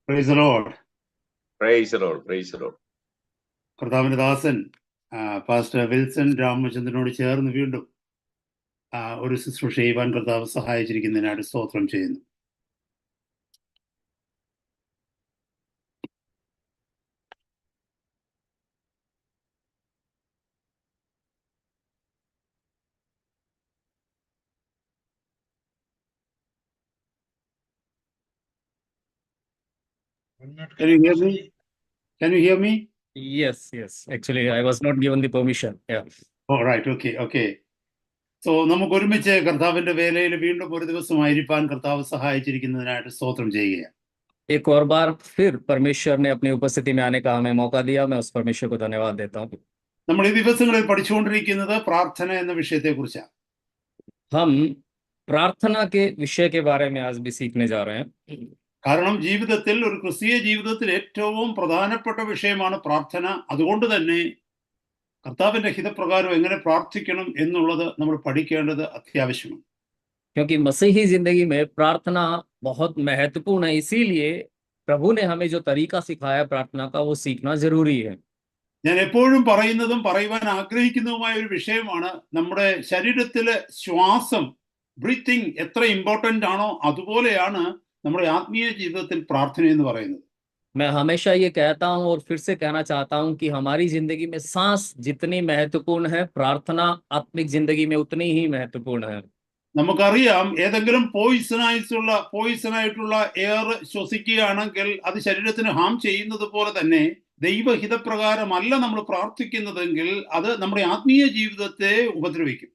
Price the Lord. Praise Lord, praise Lord. കർത്താവിന്റെ ദാസൻ pastor Wilson രാമചന്ദ്രനോട് ചേർന്ന് വീണ്ടും ഒരു ശുശ്രൂഷ ചെയ്യുവാൻ കർത്താവ് സഹായിച്ചിരിക്കുന്നതിനായിട്ട് സ്തോത്രം ചെയ്യുന്നു. Can you hear me? Can you hear me? Yes. Actually, I was not given the permission. Yeah. Oh, right. Okay. So, നമുക്ക് ഒരുമിച്ച് കർത്താവിന്റെ വേലയിൽ വീണ്ടും ഒരു ദിവസമായിരിക്കാൻ കർത്താവ് സഹായിച്ചിരിക്കുന്നതിനായിട്ട് സ്തോത്രം ചെയ്യുകയാണ്. एक और बार फिर परमेश्वर ने अपनी उपस्थिति में आने का हमें मौका दिया. मैं उस परमेश्वर को धन्यवाद देता हूँ. നമ്മൾ ഈ ദിവസങ്ങളിൽ പഠിച്ചുകൊണ്ടിരിക്കുന്നത് പ്രാർത്ഥന എന്ന വിഷയത്തെക്കുറിച്ചാണ്. हम प्रार्थना के विषय के बारे में आज भी सीखने जा रहे हैं. കാരണം ജീവിതത്തിൽ, ഒരു ക്രിസ്തീയ ജീവിതത്തിൽ ഏറ്റവും പ്രധാനപ്പെട്ട വിഷയമാണ് പ്രാർത്ഥന. അതുകൊണ്ട് തന്നെ കർത്താവിന്റെ ഹിതപ്രകാരം എങ്ങനെ പ്രാർത്ഥിക്കണം എന്നുള്ളത് നമ്മൾ പഠിക്കേണ്ടത് അത്യാവശ്യമാണ്. क्योंकि मसीही जिंदगी में प्रार्थना बहुत महत्वपूर्ण है, इसीलिए प्रभु ने हमें जो तरीका सिखाया प्रार्थना का वो सीखना जरूरी है. ഞാൻ എപ്പോഴും പറയുന്നതും പറയുവാൻ ആഗ്രഹിക്കുന്നതുമായ ഒരു വിഷയമാണ് നമ്മുടെ ശരീരത്തിലെ ശ്വാസം, ബ്രീത്തിങ് എത്ര ഇമ്പോർട്ടൻ്റ് ആണോ അതുപോലെയാണ് നമ്മുടെ ആത്മീയ ജീവിതത്തിൽ പ്രാർത്ഥന എന്ന് പറയുന്നത്. मैं हमेशा ये कहता हूँ और फिर से कहना चाहता हूँ कि हमारी जिंदगी में सांस जितनी महत्वपूर्ण है, प्रार्थना आत्मिक जिंदगी में उतनी ही महत्वपूर्ण है. നമുക്കറിയാം, ഏതെങ്കിലും പോയിസൺ ആയിട്ടുള്ള എയർ ശ്വസിക്കുകയാണെങ്കിൽ അത് ശരീരത്തിന് ഹാം ചെയ്യുന്നത് പോലെ തന്നെ ദൈവഹിതപ്രകാരമല്ല നമ്മൾ പ്രാർത്ഥിക്കുന്നതെങ്കിൽ അത് നമ്മുടെ ആത്മീയ ജീവിതത്തെ ഉപദ്രവിക്കും.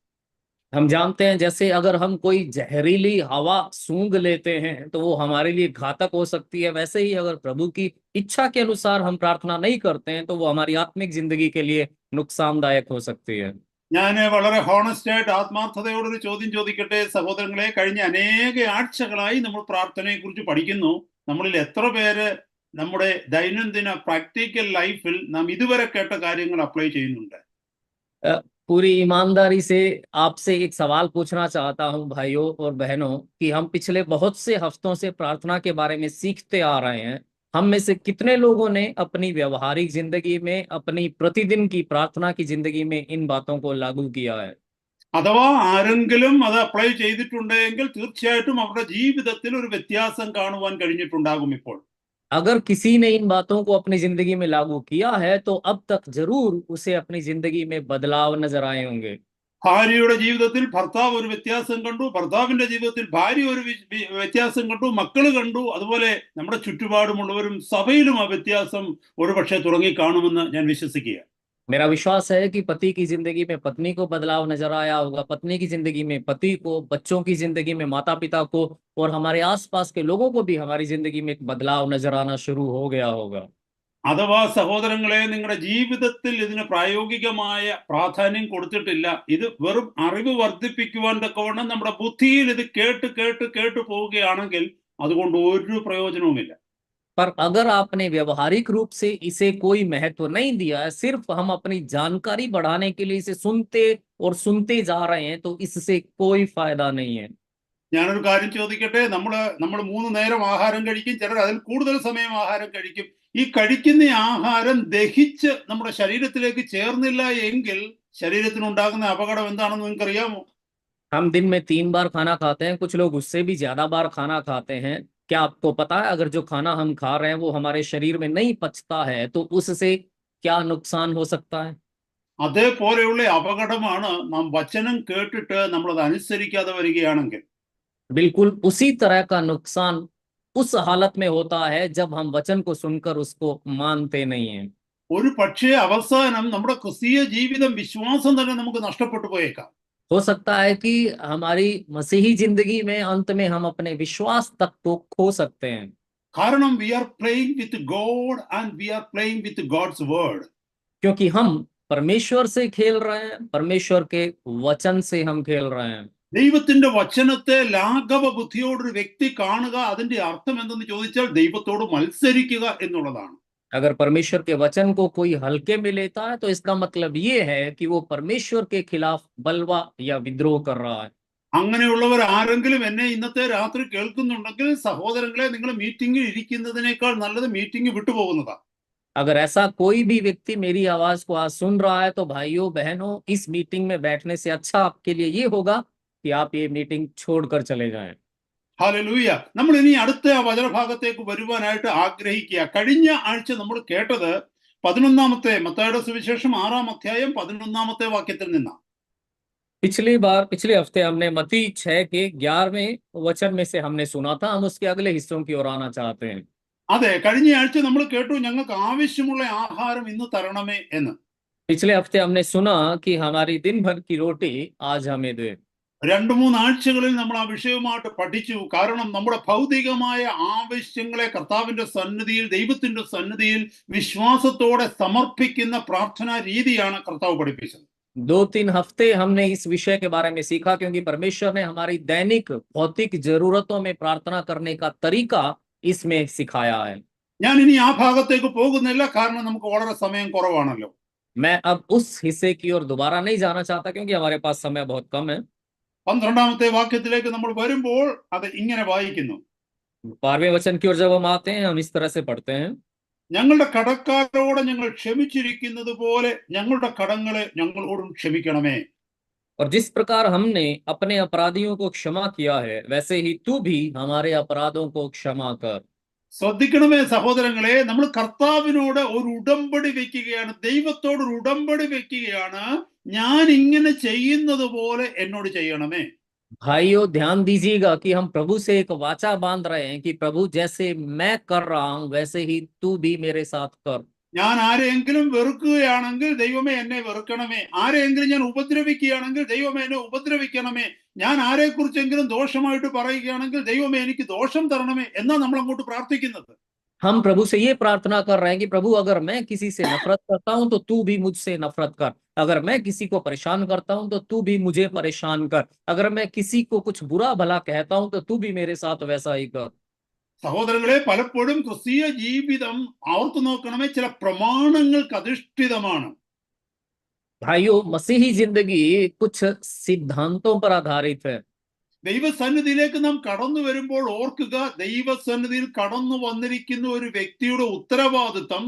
हम जानते हैं जैसे अगर हम कोई जहरीली हवा सूंघ लेते हैं तो वो हमारे लिए घातक हो सकती है, वैसे ही अगर प्रभु की इच्छा के अनुसार हम प्रार्थना नहीं करते हैं तो वो हमारी आत्मिक जिंदगी के लिए नुकसानदायक हो सकती है. ഞാൻ വളരെ ഹോണസ്റ്റ് ആയിട്ട് ആത്മാർത്ഥതയോടൊരു ചോദ്യം ചോദിക്കട്ടെ സഹോദരങ്ങളെ. കഴിഞ്ഞ അനേക ആഴ്ചകളായി നമ്മൾ പ്രാർത്ഥനയെ കുറിച്ച് പഠിക്കുന്നു. നമ്മളിൽ എത്ര പേര് നമ്മുടെ ദൈനംദിന പ്രാക്ടിക്കൽ ലൈഫിൽ നാം ഇതുവരെ കേട്ട കാര്യങ്ങൾ അപ്ലൈ ചെയ്യുന്നുണ്ട്? पूरी ईमानदारी से आपसे एक सवाल पूछना चाहता हूं भाइयों और बहनों कि हम पिछले बहुत से हफ्तों से प्रार्थना के बारे में सीखते आ रहे हैं. हम में से कितने लोगों ने अपनी व्यवहारिक जिंदगी में, अपनी प्रतिदिन की प्रार्थना की जिंदगी में इन बातों को लागू किया है? അഥവാ ആരെങ്കിലും അത് അപ്ലൈ ചെയ്തിട്ടുണ്ടെങ്കിൽ തീർച്ചയായിട്ടും അവരുടെ ജീവിതത്തിൽ ഒരു വ്യത്യാസം കാണുവാൻ കഴിഞ്ഞിട്ടുണ്ടാകും. ഇപ്പോൾ अगर किसी ने इन बातों को अपनी जिंदगी में लागू किया है तो अब तक जरूर उसे अपनी जिंदगी में बदलाव नजर आए होंगे. ഭാര്യയുടെ ജീവിതത്തിൽ ഭർത്താവ് ഒരു വ്യത്യാസം കണ്ടു, ഭർത്താവിന്റെ ജീവിതത്തിൽ ഭാര്യ ഒരു വ്യത്യാസം കണ്ടു, മക്കള് കണ്ടു. അതുപോലെ നമ്മുടെ ചുറ്റുപാടുമുള്ളവരും സഭയിലും ആ വ്യത്യാസം ഒരുപക്ഷെ തുടങ്ങി കാണുമെന്ന് ഞാൻ വിശ്വസിക്കുക. मेरा विश्वास है कि पति की जिंदगी में पत्नी को बदलाव नजर आया होगा, पत्नी की जिंदगी में पति को, बच्चों की जिंदगी में माता पिता को, और हमारे आसपास के लोगों को भी हमारी जिंदगी में एक बदलाव नजर आना शुरू हो गया होगा. അഥവാ സഹോദരങ്ങളെ, നിങ്ങളുടെ ജീവിതത്തിൽ ഇതിന് പ്രായോഗികമായ പ്രാധാന്യം കൊടുത്തിട്ടില്ല. ഇത് വെറും അറിവ് വർദ്ധിപ്പിക്കുവാൻ തക്കവണ്ണം നമ്മുടെ ബുദ്ധിയിൽ ഇത് കേട്ട് പോവുകയാണെങ്കിൽ അതുകൊണ്ട് ഒരു പ്രയോജനവുമില്ല. पर अगर आपने व्यवहारिक रूप से इसे कोई महत्व नहीं दिया है, सिर्फ हम अपनी जानकारी बढ़ाने के लिए इसे सुनते जा रहे हैं, तो इससे कोई फायदा नहीं है. ഞാനൊരു കാര്യം ചോദിക്കട്ടെ. നമ്മൾ 3 നേരം ആഹാരം കഴിക്കും, ചിലർ അതിൽ കൂടുതൽ സമയം ആഹാരം കഴിക്കും. ഈ കഴിക്കുന്ന ആഹാരം ദഹിച്ച് നമ്മുടെ ശരീരത്തിലേക്ക് ചേർന്നില്ല എങ്കിൽ ശരീരത്തിനുണ്ടാകുന്ന അപകടം എന്താണെന്ന് നിങ്ങൾക്കറിയാമോ? हम दिन में 3 बार खाना खाते हैं, कुछ लोग उससे भी ज्यादा बार खाना खाते हैं. क्या आपको पता है अगर जो खाना हम खा रहे हैं वो हमारे शरीर में नहीं पचता है तो उससे क्या नुकसान हो सकता है? അതേപോലെയുള്ള അപകടമാണ് നാം വചനം കേട്ടിട്ട് നമ്മളത് അനുസരിക്കാതെ വരികയാണെങ്കിൽ. बिल्कुल उसी तरह का नुकसान उस हालत में होता है जब हम वचन को सुनकर उसको मानते नहीं हैं. ഒരു പക്ഷേ അവസാനം നമ്മുടെ ക്രിസ്തീയ ജീവിതം, വിശ്വാസം തന്നെ നമുക്ക് നഷ്ടപ്പെട്ടു പോയേക്കാം. हो सकता है कि हमारी मसीही जिंदगी में अंत में हम अपने विश्वास तक को खो सकते हैं. കാരണം we are playing with God and we are playing with God's word. क्योंकि हम परमेश्वर से खेल रहे हैं, परमेश्वर के वचन से हम खेल रहे हैं. ദൈവത്തിന്റെ വചനത്തെ ലാഘവ ബുദ്ധിയോടൊരു വ്യക്തി കാണുക, അതിന്റെ അർത്ഥം എന്തെന്ന് ചോദിച്ചാൽ ദൈവത്തോട് മത്സരിക്കുക എന്നുള്ളതാണ്. अगर परमेश्वर के वचन को कोई हल्के में लेता है तो इसका मतलब ये है कि वो परमेश्वर के खिलाफ बलवा या विद्रोह कर रहा है. അങ്ങനെയുള്ളവർ ആരെങ്കിലും എന്നെ ഇന്നത്തെ രാത്രി കേൾക്കുന്നുണ്ടെങ്കിൽ സഹോദരങ്ങളെ, നിങ്ങൾ മീറ്റിംഗിൽ ഇരിക്കുന്നതിനേക്കാൾ നല്ലത് മീറ്റിംഗ് വിട്ടുപോകുന്നതാണ്. अगर ऐसा कोई भी व्यक्ति मेरी आवाज को आज सुन रहा है तो भाइयों बहनों, इस मीटिंग में बैठने से अच्छा आपके लिए ये होगा कि आप ये मीटिंग छोड़कर चले जाएं। ഹല്ലേലൂയ. നമ്മൾ ഇനി അടുത്ത ആ വചനഭാഗത്തേക്ക് വരുവാനായിട്ട് ആഗ്രഹിക്കുക. കഴിഞ്ഞ ആഴ്ച നമ്മൾ കേട്ടത് 11-ാമത്തെ മത്തായിയുടെ സുവിശേഷം 6-ാം അധ്യായം 11-ാമത്തെ വാക്യത്തിൽ നിന്നാണ്. पिछले हफ्ते हमने मत्ती 6 के 11वें वचन में से हमने सुना था। हम उसके अगले हिस्सों की ओर आना चाहते हैं। അതെ, കഴിഞ്ഞ ആഴ്ച നമ്മൾ കേട്ടു, ഞങ്ങൾക്ക് ആവശ്യമുള്ള ആഹാരം ഇന്ന് തരണമേ എന്ന്. पिछले हफ्ते हमने सुना कि हमारी दिन भर की रोटी आज हमें दे। 2-3 ആഴ്ചകളിൽ നമ്മൾ ആ വിഷയവുമായിട്ട് പഠിച്ചു. കാരണം നമ്മുടെ ഭൗതികമായ ആവശ്യങ്ങളെ കർത്താവിന്റെ സന്നിധിയിൽ, ദൈവത്തിന്റെ സന്നിധിയിൽ വിശ്വാസത്തോടെ സമർപ്പിക്കുന്ന പ്രാർത്ഥനാ രീതിയാണ് കർത്താവ് പഠിപ്പിച്ചത്. 2-3 हफ्ते हमने इस विषय के बारे में सीखा, क्योंकि परमेश्वर ने हमारी दैनिक भौतिक जरूरतों में प्रार्थना करने का तरीका इसमें सिखाया है। ഞാൻ ഇനി ആ ഭാഗത്തേക്ക് പോകുന്നില്ല, കാരണം നമുക്ക് വളരെ സമയം കുറവാണല്ലോ. मैं अब उस हिस्से की ओर दोबारा नहीं जाना चाहता, क्योंकि हमारे पास समय बहुत कम है। 12-ാമത്തെ വാക്യത്തിലേക്ക് നമ്മൾ വരുമ്പോൾ അത് ഇങ്ങനെ വായിക്കുന്നു. 12वें वचन की ओर जब हम आते हैं, हम इस तरह से पढ़ते हैं, ഞങ്ങളുടെ കടക്കാരോട് ഞങ്ങൾ ക്ഷമിച്ചിരിക്കുന്നത് പോലെ ഞങ്ങളുടെ കടങ്ങളെ ഞങ്ങളോടും ക്ഷമിക്കണമേ. और जिस प्रकार हमने अपने अपराधियों को क्षमा किया है, वैसे ही तू भी हमारे अपराधों को क्षमा कर। ശ്രദ്ധിക്കണമേ സഹോദരങ്ങളെ, നമ്മൾ കർത്താവിനോട് ഒരു ഉടമ്പടി വെക്കുകയാണ്, ദൈവത്തോട് ഒരു ഉടമ്പടി വെക്കുകയാണ്. ഞാൻ ഇങ്ങനെ ചെയ്യുന്നത് പോലെ എന്നോട് ചെയ്യണമേ. भाइयों ध्यान दीजिएगा कि हम प्रभु से एक वाचा बांध रहे हैं कि प्रभु जैसे मैं कर रहा हूं वैसे ही तू भी मेरे साथ कर। ഞാൻ ആരെയെങ്കിലും വെറുക്കുകയാണെങ്കിൽ ദൈവമേ എന്നെ വെറുക്കണമേ. ആരെയെങ്കിലും ഞാൻ ഉപദ്രവിക്കുകയാണെങ്കിൽ ദൈവമേ എന്നെ ഉപദ്രവിക്കണമേ. ഞാൻ ആരെക്കുറിച്ചെങ്കിലും ദോഷമായിട്ട് പറയുകയാണെങ്കിൽ ദൈവമേ എനിക്ക് ദോഷം തരണമേ എന്നാ നമ്മൾ അങ്ങോട്ട് പ്രാർത്ഥിക്കുന്നത്. हम प्रभु से ये प्रार्थना कर रहे हैं कि प्रभु अगर मैं किसी से नफरत करता हूं तो तू भी मुझसे नफरत कर। अगर मैं किसी को परेशान करता हूं तो तू भी मुझे परेशान कर। अगर मैं किसी को कुछ बुरा भला कहता हूं तो तू भी मेरे साथ वैसा ही कर। സഹോദരങ്ങളെ, പലപ്പോഴും ക്രിസ്തീയ ജീവിതം ഓർത്തു നോക്കണമേ, ചില പ്രമാണങ്ങൾക്ക് അധിഷ്ഠിതമാണ്. भाइयों मसीही जिंदगी कुछ सिद्धांतों पर आधारित है। ദൈവസന്നിധിയിലേക്ക് നാം കടന്നു വരുമ്പോൾ ഓർക്കുക, ദൈവസന്നിധിയിൽ കടന്നു വന്നിരിക്കുന്ന ഒരു വ്യക്തിയുടെ ഉത്തരവാദിത്വം,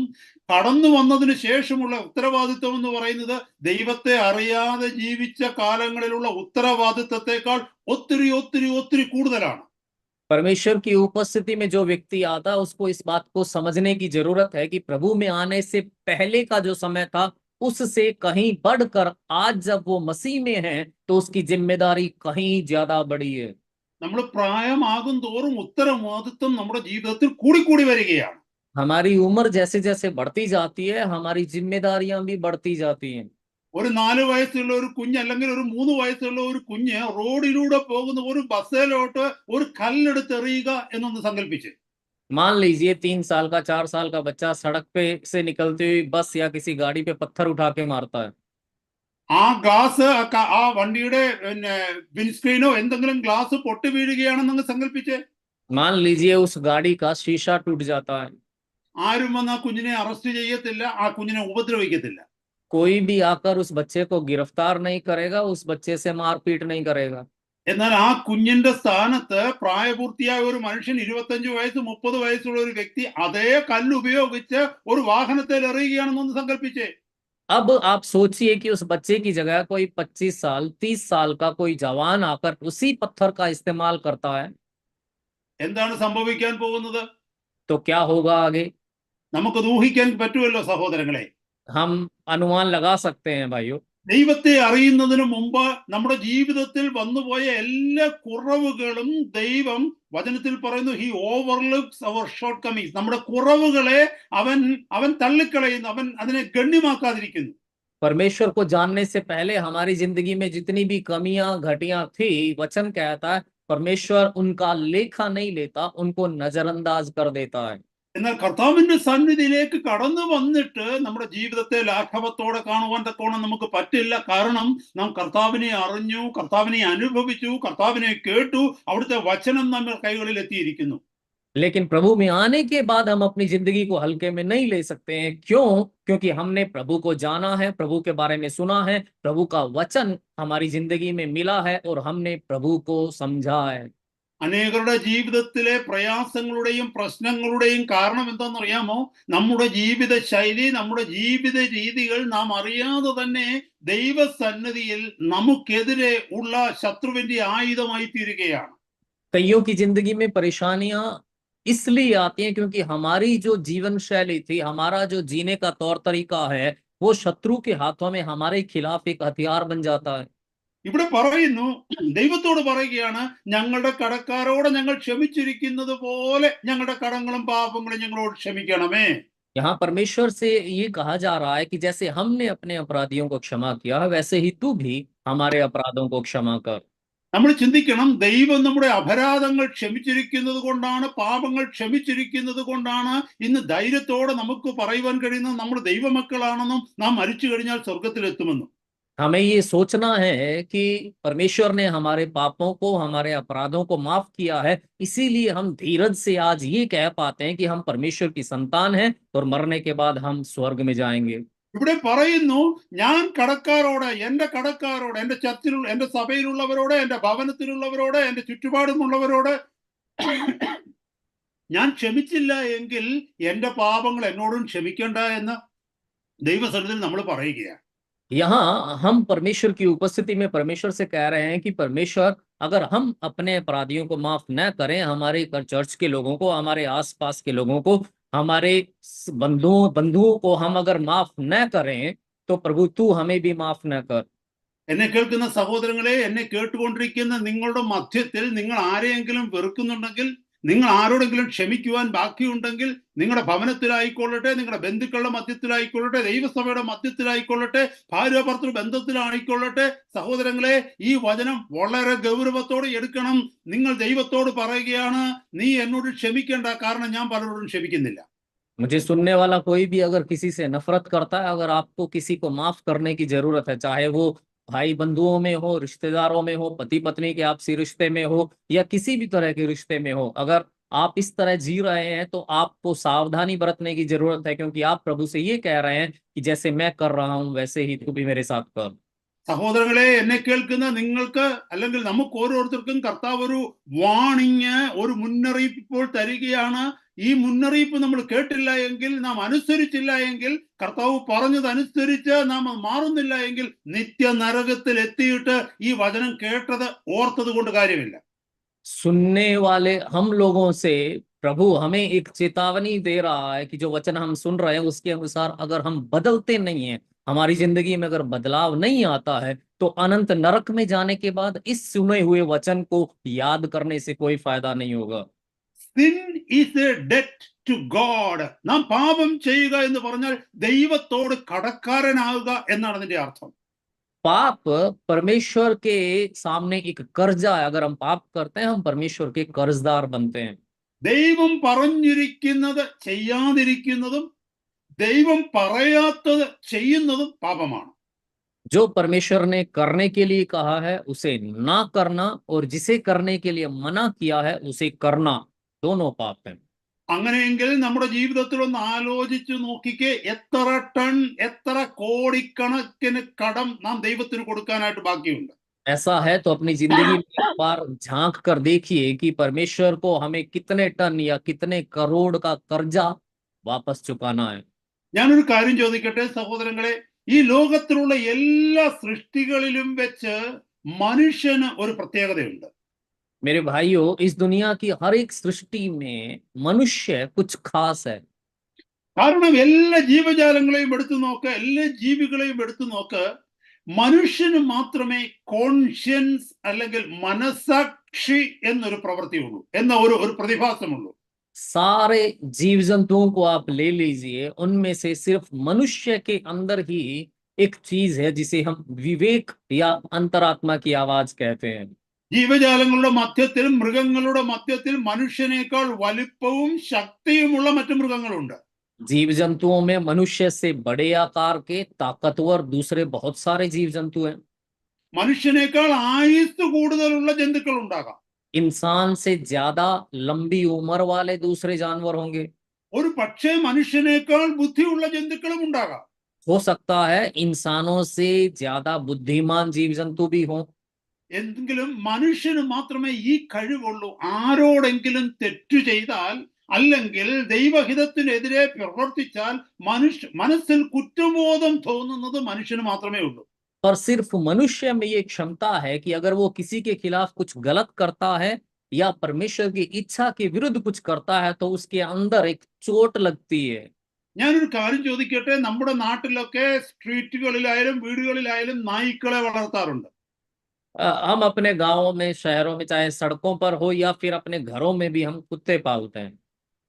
കടന്നു വന്നതിന് ശേഷമുള്ള ഉത്തരവാദിത്വം എന്ന് പറയുന്നത് ദൈവത്തെ അറിയാതെ ജീവിച്ച കാലങ്ങളിലുള്ള ഉത്തരവാദിത്വത്തെക്കാൾ ഒത്തിരി ഒത്തിരി ഒത്തിരി കൂടുതലാണ്. परमेश्वर की उपस्थिति में जो व्यक्ति आता है उसको इस बात को समझने की जरूरत है कि प्रभु में आने से पहले का जो समय था उससे कहीं बढ़कर आज जब वो मसीह में है तो उसकी जिम्मेदारी कहीं ज्यादा बड़ी है। നമ്മൾ പ്രായമാകും തോറും ഉത്തരവാദിത്വം നമ്മുടെ ജീവിതത്തിൽ കൂടിക്കൂടി വരികയാണ്. हमारी उम्र जैसे जैसे बढ़ती जाती है हमारी जिम्मेदारियां भी बढ़ती जाती हैं। ഒരു 4 വയസ്സുള്ള ഒരു കുഞ്ഞ് അല്ലെങ്കിൽ ഒരു 3 വയസ്സുള്ള ഒരു കുഞ്ഞ് റോഡിലൂടെ പോകുന്ന ഒരു ബസ്സിലോട്ട് ഒരു കല്ലെടുത്ത് എറിയുക എന്നൊന്ന് സങ്കല്പിച്ച്. मान लीजिए 3 साल का 4 साल का बच्चा सड़क पे से निकलती हुई बस या किसी गाड़ी पे पत्थर उठा के मारता है। ആ ഗ്ലാസ് ആ വണ്ടിയുടെ വിൻസ്ക്രീനോ എന്തെങ്കിലും ഗ്ലാസ് പൊട്ടി വീഴുകയാണെന്ന് സങ്കല്പിച്ച്. मान लीजिए उस गाड़ी का शीशा टूट जाता है। ആരും വന്ന് ആ കുഞ്ഞിനെ അറസ്റ്റ് ചെയ്യത്തില്ല, ആ കുഞ്ഞിനെ ഉപദ്രവിക്കത്തില്ല. कोई भी आकर उस बच्चे को गिरफ्तार नहीं करेगा, उस बच्चे से मारपीट नहीं करेगा। എന്നാൽ ആ കുഞ്ഞിന്റെ സ്ഥാനത്ത് പ്രായപൂർത്തിയായ ഒരു മനുഷ്യൻ, 25 വയസ്സ് 30 വയസ്സുള്ള ഒരു വ്യക്തി അതേ കല്ല് ഉപയോഗിച്ച് ഒരു വാഹനത്തിൽ എറിയുകയാണെന്നൊന്ന് സങ്കല്പിച്ചേ. अब आप सोचिए कि उस बच्चे की जगह कोई 25 साल 30 साल का कोई जवान आकर उसी पत्थर का इस्तेमाल करता है എന്താണ് സംഭവിക്കാൻ പോകുന്നത്? तो क्या होगा आगे? നമുക്കത് ഊഹിക്കാൻ പറ്റുമല്ലോ സഹോദരങ്ങളെ. हम अनुमान लगा सकते हैं भाइयों। ദൈവത്തെ അറിയുന്നതിന് മുമ്പ് നമ്മുടെ ജീവിതത്തിൽ വന്നുപോയ എല്ലാ കുറവുകളും ദൈവം വചനത്തിൽ പറയുന്നു, ഹി ഓവർലുക്സ് അവർ ഷോർട്ട് കമ്മിങ്സ്. നമ്മുടെ കുറവുകളെ അവൻ തള്ളിക്കളയുന്നു, അവൻ അതിനെ ഗണ്യമാക്കാതിരിക്കുന്നു. परमेश्वर को जानने से पहले हमारी जिंदगी में जितनी भी कमियां घटियां थी, वचन कहता है परमेश्वर उनका लेखा नहीं लेता, उनको नजरअंदाज कर देता है। എന്നാൽ കർത്താവിന്റെ സന്നിധിയിലേക്ക് കടന്നു വന്നിട്ട് നമ്മുടെ ജീവിതത്തെ ലാഘവത്തോടെ കാണുവാൻ തക്കോണം നമുക്ക് പറ്റില്ല. കാരണം നാം കർത്താവിനെ അറിഞ്ഞു, കർത്താവിനെ അനുഭവിച്ചു, കർത്താവിനെ കേട്ടു, അവിടുത്തെ വചനം നമ്മുടെ കൈകളിൽ എത്തിയിരിക്കുന്നു. लेकिन प्रभु में आने के बाद हम अपनी जिंदगी को हल्के में नहीं ले सकते हैं। क्यों? क्योंकि हमने प्रभु को जाना है, प्रभु के बारे में सुना है, प्रभु का वचन हमारी जिंदगी में मिला है और हमने प्रभु को समझा है। അനേകരുടെ ജീവിതത്തിലെ പ്രയാസങ്ങളുടെയും പ്രശ്നങ്ങളുടെയും കാരണം എന്താണെന്നറിയാമോ? നമ്മുടെ ജീവിത ശൈലി, നമ്മുടെ ജീവിത രീതികൾ നാം അറിയാതെ തന്നെ ദൈവസന്നിധിയിൽ നമുക്കെതിരെ ഉള്ള ശത്രുവിന്റെ ആയുധമായി തീരുകയാണ്. कईयों की जिंदगी में परेशानियां इसलिए आती हैं क्योंकि हमारी जो जीवन शैली थी, हमारा जो जीने का तौर तरीका है, वो शत्रु के हाथों में हमारे खिलाफ एक हथियार बन जाता है। ഇവിടെ പറയുന്നു, ദൈവത്തോട് പറയുകയാണ്, ഞങ്ങളുടെ കടക്കാരോട് ഞങ്ങൾ ക്ഷമിച്ചിരിക്കുന്നത് പോലെ ഞങ്ങളുടെ കടങ്ങളും പാപങ്ങളും ഞങ്ങളോട് ക്ഷമിക്കണമേ. यहाँ परमेश्वर से ये कहा जा रहा है कि जैसे हमने अपने अपराधियों को क्षमा किया है, वैसे ही तू भी हमारे अपराधों को क्षमा कर। നമ്മൾ ചിന്തിക്കണം, ദൈവം നമ്മുടെ അപരാധങ്ങൾ ക്ഷമിച്ചിരിക്കുന്നത് കൊണ്ടാണ്, പാപങ്ങൾ ക്ഷമിച്ചിരിക്കുന്നത് കൊണ്ടാണ് ഇന്ന് ധൈര്യത്തോടെ നമുക്ക് പറയുവാൻ കഴിയുന്നത് നമ്മൾ ദൈവമക്കളാണെന്നും നാം മരിച്ചു കഴിഞ്ഞാൽ സ്വർഗത്തിലെത്തുമെന്നും. हमें ये सोचना है कि परमेश्वर ने हमारे पापों को, हमारे अपराधों को माफ किया है, इसीलिए हम धीरज से आज ये कह पाते हैं कि हम परमेश्वर की संतान हैं और मरने के बाद हम स्वर्ग में जाएंगे। ഇവിടെ പറയുന്നു, ഞാൻ കടക്കാരോട്, എന്റെ കടക്കാരോട്, എന്റെ ചർച്ചിലുള്ള, എന്റെ സഭയിലുള്ളവരോട്, എന്റെ ഭവനത്തിലുള്ളവരോട്, എന്റെ ചുറ്റുപാടുമുള്ളവരോട് ഞാൻ ക്ഷമിച്ചില്ല എങ്കിൽ എന്റെ പാപങ്ങൾ എന്നോടും ക്ഷമിക്കണ്ട എന്ന് ദൈവസന്നിധിയിൽ നമ്മൾ പറയുകയാണ്. यहाँ हम परमेश्वर की उपस्थिति में परमेश्वर से कह रहे हैं कि परमेश्वर, अगर हम अपने अपराधियों को माफ न करें, हमारे चर्च के लोगों को, हमारे आसपास के लोगों को, हमारे बंधुओं को हम अगर माफ न करें, तो प्रभु तू हमें भी माफ न कर। എന്നെ കേൾക്കുന്ന സഹോദരങ്ങളെ, എന്നെ കേട്ടുകൊണ്ടിരിക്കുന്ന നിങ്ങളുടെ മധ്യത്തിൽ നിങ്ങൾ ആരെയെങ്കിലും വെറുക്കുന്നുണ്ടെങ്കിൽ, നിങ്ങൾ ആരോടെങ്കിലും ക്ഷമിക്കുവാൻ ബാക്കിയുണ്ടെങ്കിൽ, നിങ്ങളുടെ ഭവനത്തിലായിക്കൊള്ളട്ടെ, നിങ്ങളുടെ ബന്ധുക്കളുടെ മധ്യത്തിലായിക്കൊള്ളട്ടെ, ദൈവസഭയുടെ മധ്യത്തിലായിക്കൊള്ളട്ടെ, ഭാര്യ ഭർത്തൃ ബന്ധത്തിലായിക്കൊള്ളട്ടെ, സഹോദരങ്ങളെ, ഈ വചനം വളരെ ഗൗരവത്തോടെ എടുക്കണം. നിങ്ങൾ ദൈവത്തോട് പറയുകയാണ്, നീ എന്നോട് ക്ഷമിക്കേണ്ട, കാരണം ഞാൻ പലരോടും ക്ഷമിക്കുന്നില്ല. मुझे सुनने वाला कोई भी अगर किसी से नफरत करता है, अगर आपको किसी को माफ करने की जरूरत है, चाहे वो भाई बंधुओं में हो, रिश्तेदारों में हो, पति पत्नी के आपसी रिश्ते में हो, या किसी भी तरह के रिश्ते में हो, अगर आप इस तरह जी रहे हैं तो आपको सावधानी बरतने की जरूरत है, क्योंकि आप प्रभु से ये कह रहे हैं कि जैसे मैं कर रहा हूं वैसे ही तू भी मेरे साथ कर। സഹോദരങ്ങളെ, എന്നെ കേൾക്കുന്ന നിങ്ങൾക്ക്, അല്ലെങ്കിൽ നമുക്ക് ഓരോരുത്തർക്കും കർത്താവ് ഒരു വാണിങ്, ഒരു മുന്നറിയിപ്പ് ഇപ്പോൾ തരികയാണ്. ഈ മുന്നറിയിപ്പ് നമ്മൾ കേട്ടില്ല എങ്കിൽ, നാം അനുസരിച്ചില്ല എങ്കിൽ, കർത്താവ് പറഞ്ഞതനുസരിച്ച് നാം മാറുന്നില്ല എങ്കിൽ, നിത്യ നരകത്തിൽ എത്തിയിട്ട് ഈ വചനം കേട്ടത് ഓർത്തത് കൊണ്ട് കാര്യമില്ല. सुनने वाले हम लोगों से प्रभु हमें एक चेतावनी दे रहा है कि जो वचन हम सुन रहे हैं उसके अनुसार अगर हम बदलते नहीं हैं, हमारी जिंदगी में अगर बदलाव नहीं आता है, तो अनंत नरक में जाने के बाद इस सुने हुए वचन को याद करने से कोई फायदा नहीं होगा। Sin is a debt to God. നാം പാപം ചെയ്യുക എന്ന് പറഞ്ഞാൽ ദൈവത്തോട് കടക്കാരനാവുക എന്നാണ് അതിന്റെ അർത്ഥം. पाप परमेश्वर के सामने एक कर्जा है। अगर हम पाप करते हैं, हम परमेश्वर के कर्जदार बनते हैं। ദൈവം പറഞ്ഞിരിക്കുന്നത് ചെയ്യാതിരിക്കുന്നതും ദൈവം പറയാത്തത് ചെയ്യുന്നതും പാപമാണ്. जो परमेश्वर ने करने के लिए कहा है उसे ना करना, और जिसे करने के लिए मना किया है उसे करना, दोनों पाप हैं। അങ്ങനെയെങ്കിൽ നമ്മുടെ ജീവിതത്തിൽ ഒന്ന് ആലോചിച്ച് നോക്കിക്കേ, എത്ര ടൺ, എത്ര കോടിക്കണക്കിന് കടം നാം ദൈവത്തിന് കൊടുക്കാനായിട്ട് ബാക്കിയുണ്ട്. ऐसा है तो अपनी जिंदगी में एक बार झांक कर देखिए कि परमेश्वर को हमें कितने टन या कितने करोड़ का कर्जा वापस चुकाना है। ഞാനൊരു കാര്യം ചോദിക്കട്ടെ സഹോദരങ്ങളെ, ഈ ലോകത്തിലുള്ള എല്ലാ സൃഷ്ടികളിലും വെച്ച് മനുഷ്യന് ഒരു പ്രത്യേകതയുണ്ട്. मेरे भाइयों, इस दुनिया की हर एक सृष्टि में मनुष्य कुछ खास है। കാരണം എല്ലാ ജീവജാലങ്ങളെയും എടുത്തു നോക്ക്, എല്ലാ ജീവികളെയും എടുത്തു നോക്ക്, മനുഷ്യന് മാത്രമേ കോൺഷ്യൻസ് അല്ലെങ്കിൽ മനസാക്ഷി എന്നൊരു പ്രവൃത്തിയുള്ളൂ, എന്ന ഒരു പ്രതിഭാസമുള്ളൂ. सारे जीव जंतुओं को आप ले लीजिए, उनमें से सिर्फ मनुष्य के अंदर ही एक चीज है जिसे हम विवेक या अंतरात्मा की आवाज कहते हैं। ജീവജാലങ്ങളുടെ മധ്യത്തിൽ, മൃഗങ്ങളുടെ മധ്യത്തിൽ മനുഷ്യനേക്കാൾ വലിപ്പവും ശക്തിയുമുള്ള മറ്റു മൃഗങ്ങളുണ്ട്. जीव जंतुओं में मनुष्य से बड़े आकार के ताकतवर दूसरे बहुत सारे जीव जंतु हैं। മനുഷ്യനേക്കാൾ ആയുസ് കൂടുതലുള്ള ജന്തുക്കൾ ഉണ്ടാകാം. इंसान से ज्यादा लंबी उम्र वाले दूसरे जानवर होंगे। ഒരു പക്ഷേ മനുഷ്യനേക്കാൾ ബുദ്ധിയുള്ള ജന്തുക്കളും ഉണ്ടാകാം. हो सकता है इंसानों से ज्यादा बुद्धिमान जीव जंतु भी हों, എങ്കിലും മനുഷ്യന് മാത്രമേ ഈ കഴിവുള്ളൂ. ആരോടെങ്കിലും തെറ്റു ചെയ്താൽ അല്ലെങ്കിൽ ദൈവഹിതത്തിനെതിരെ പ്രവർത്തിച്ചാൽ മനസ്സിൽ കുറ്റബോധം തോന്നുന്നത് മനുഷ്യന് മാത്രമേ ഉള്ളൂ. पर सिर्फ मनुष्य में ये क्षमता है कि अगर वो किसी के खिलाफ कुछ गलत करता है या परमेश्वर की इच्छा के विरुद्ध कुछ करता है तो उसके अंदर एक चोट लगती है। ഞാനൊരു കാര്യം ചോദിക്കട്ടെ, നമ്മുടെ നാട്ടിലൊക്കെ സ്ട്രീറ്റുകളിലായാലും വീടുകളിലായാലും നായ്ക്കളെ വളർത്താറുണ്ട്. हम अपने गांवों में, शहरों में, चाहे सड़कों पर हो या फिर अपने घरों में भी हम कुत्ते पालते हैं।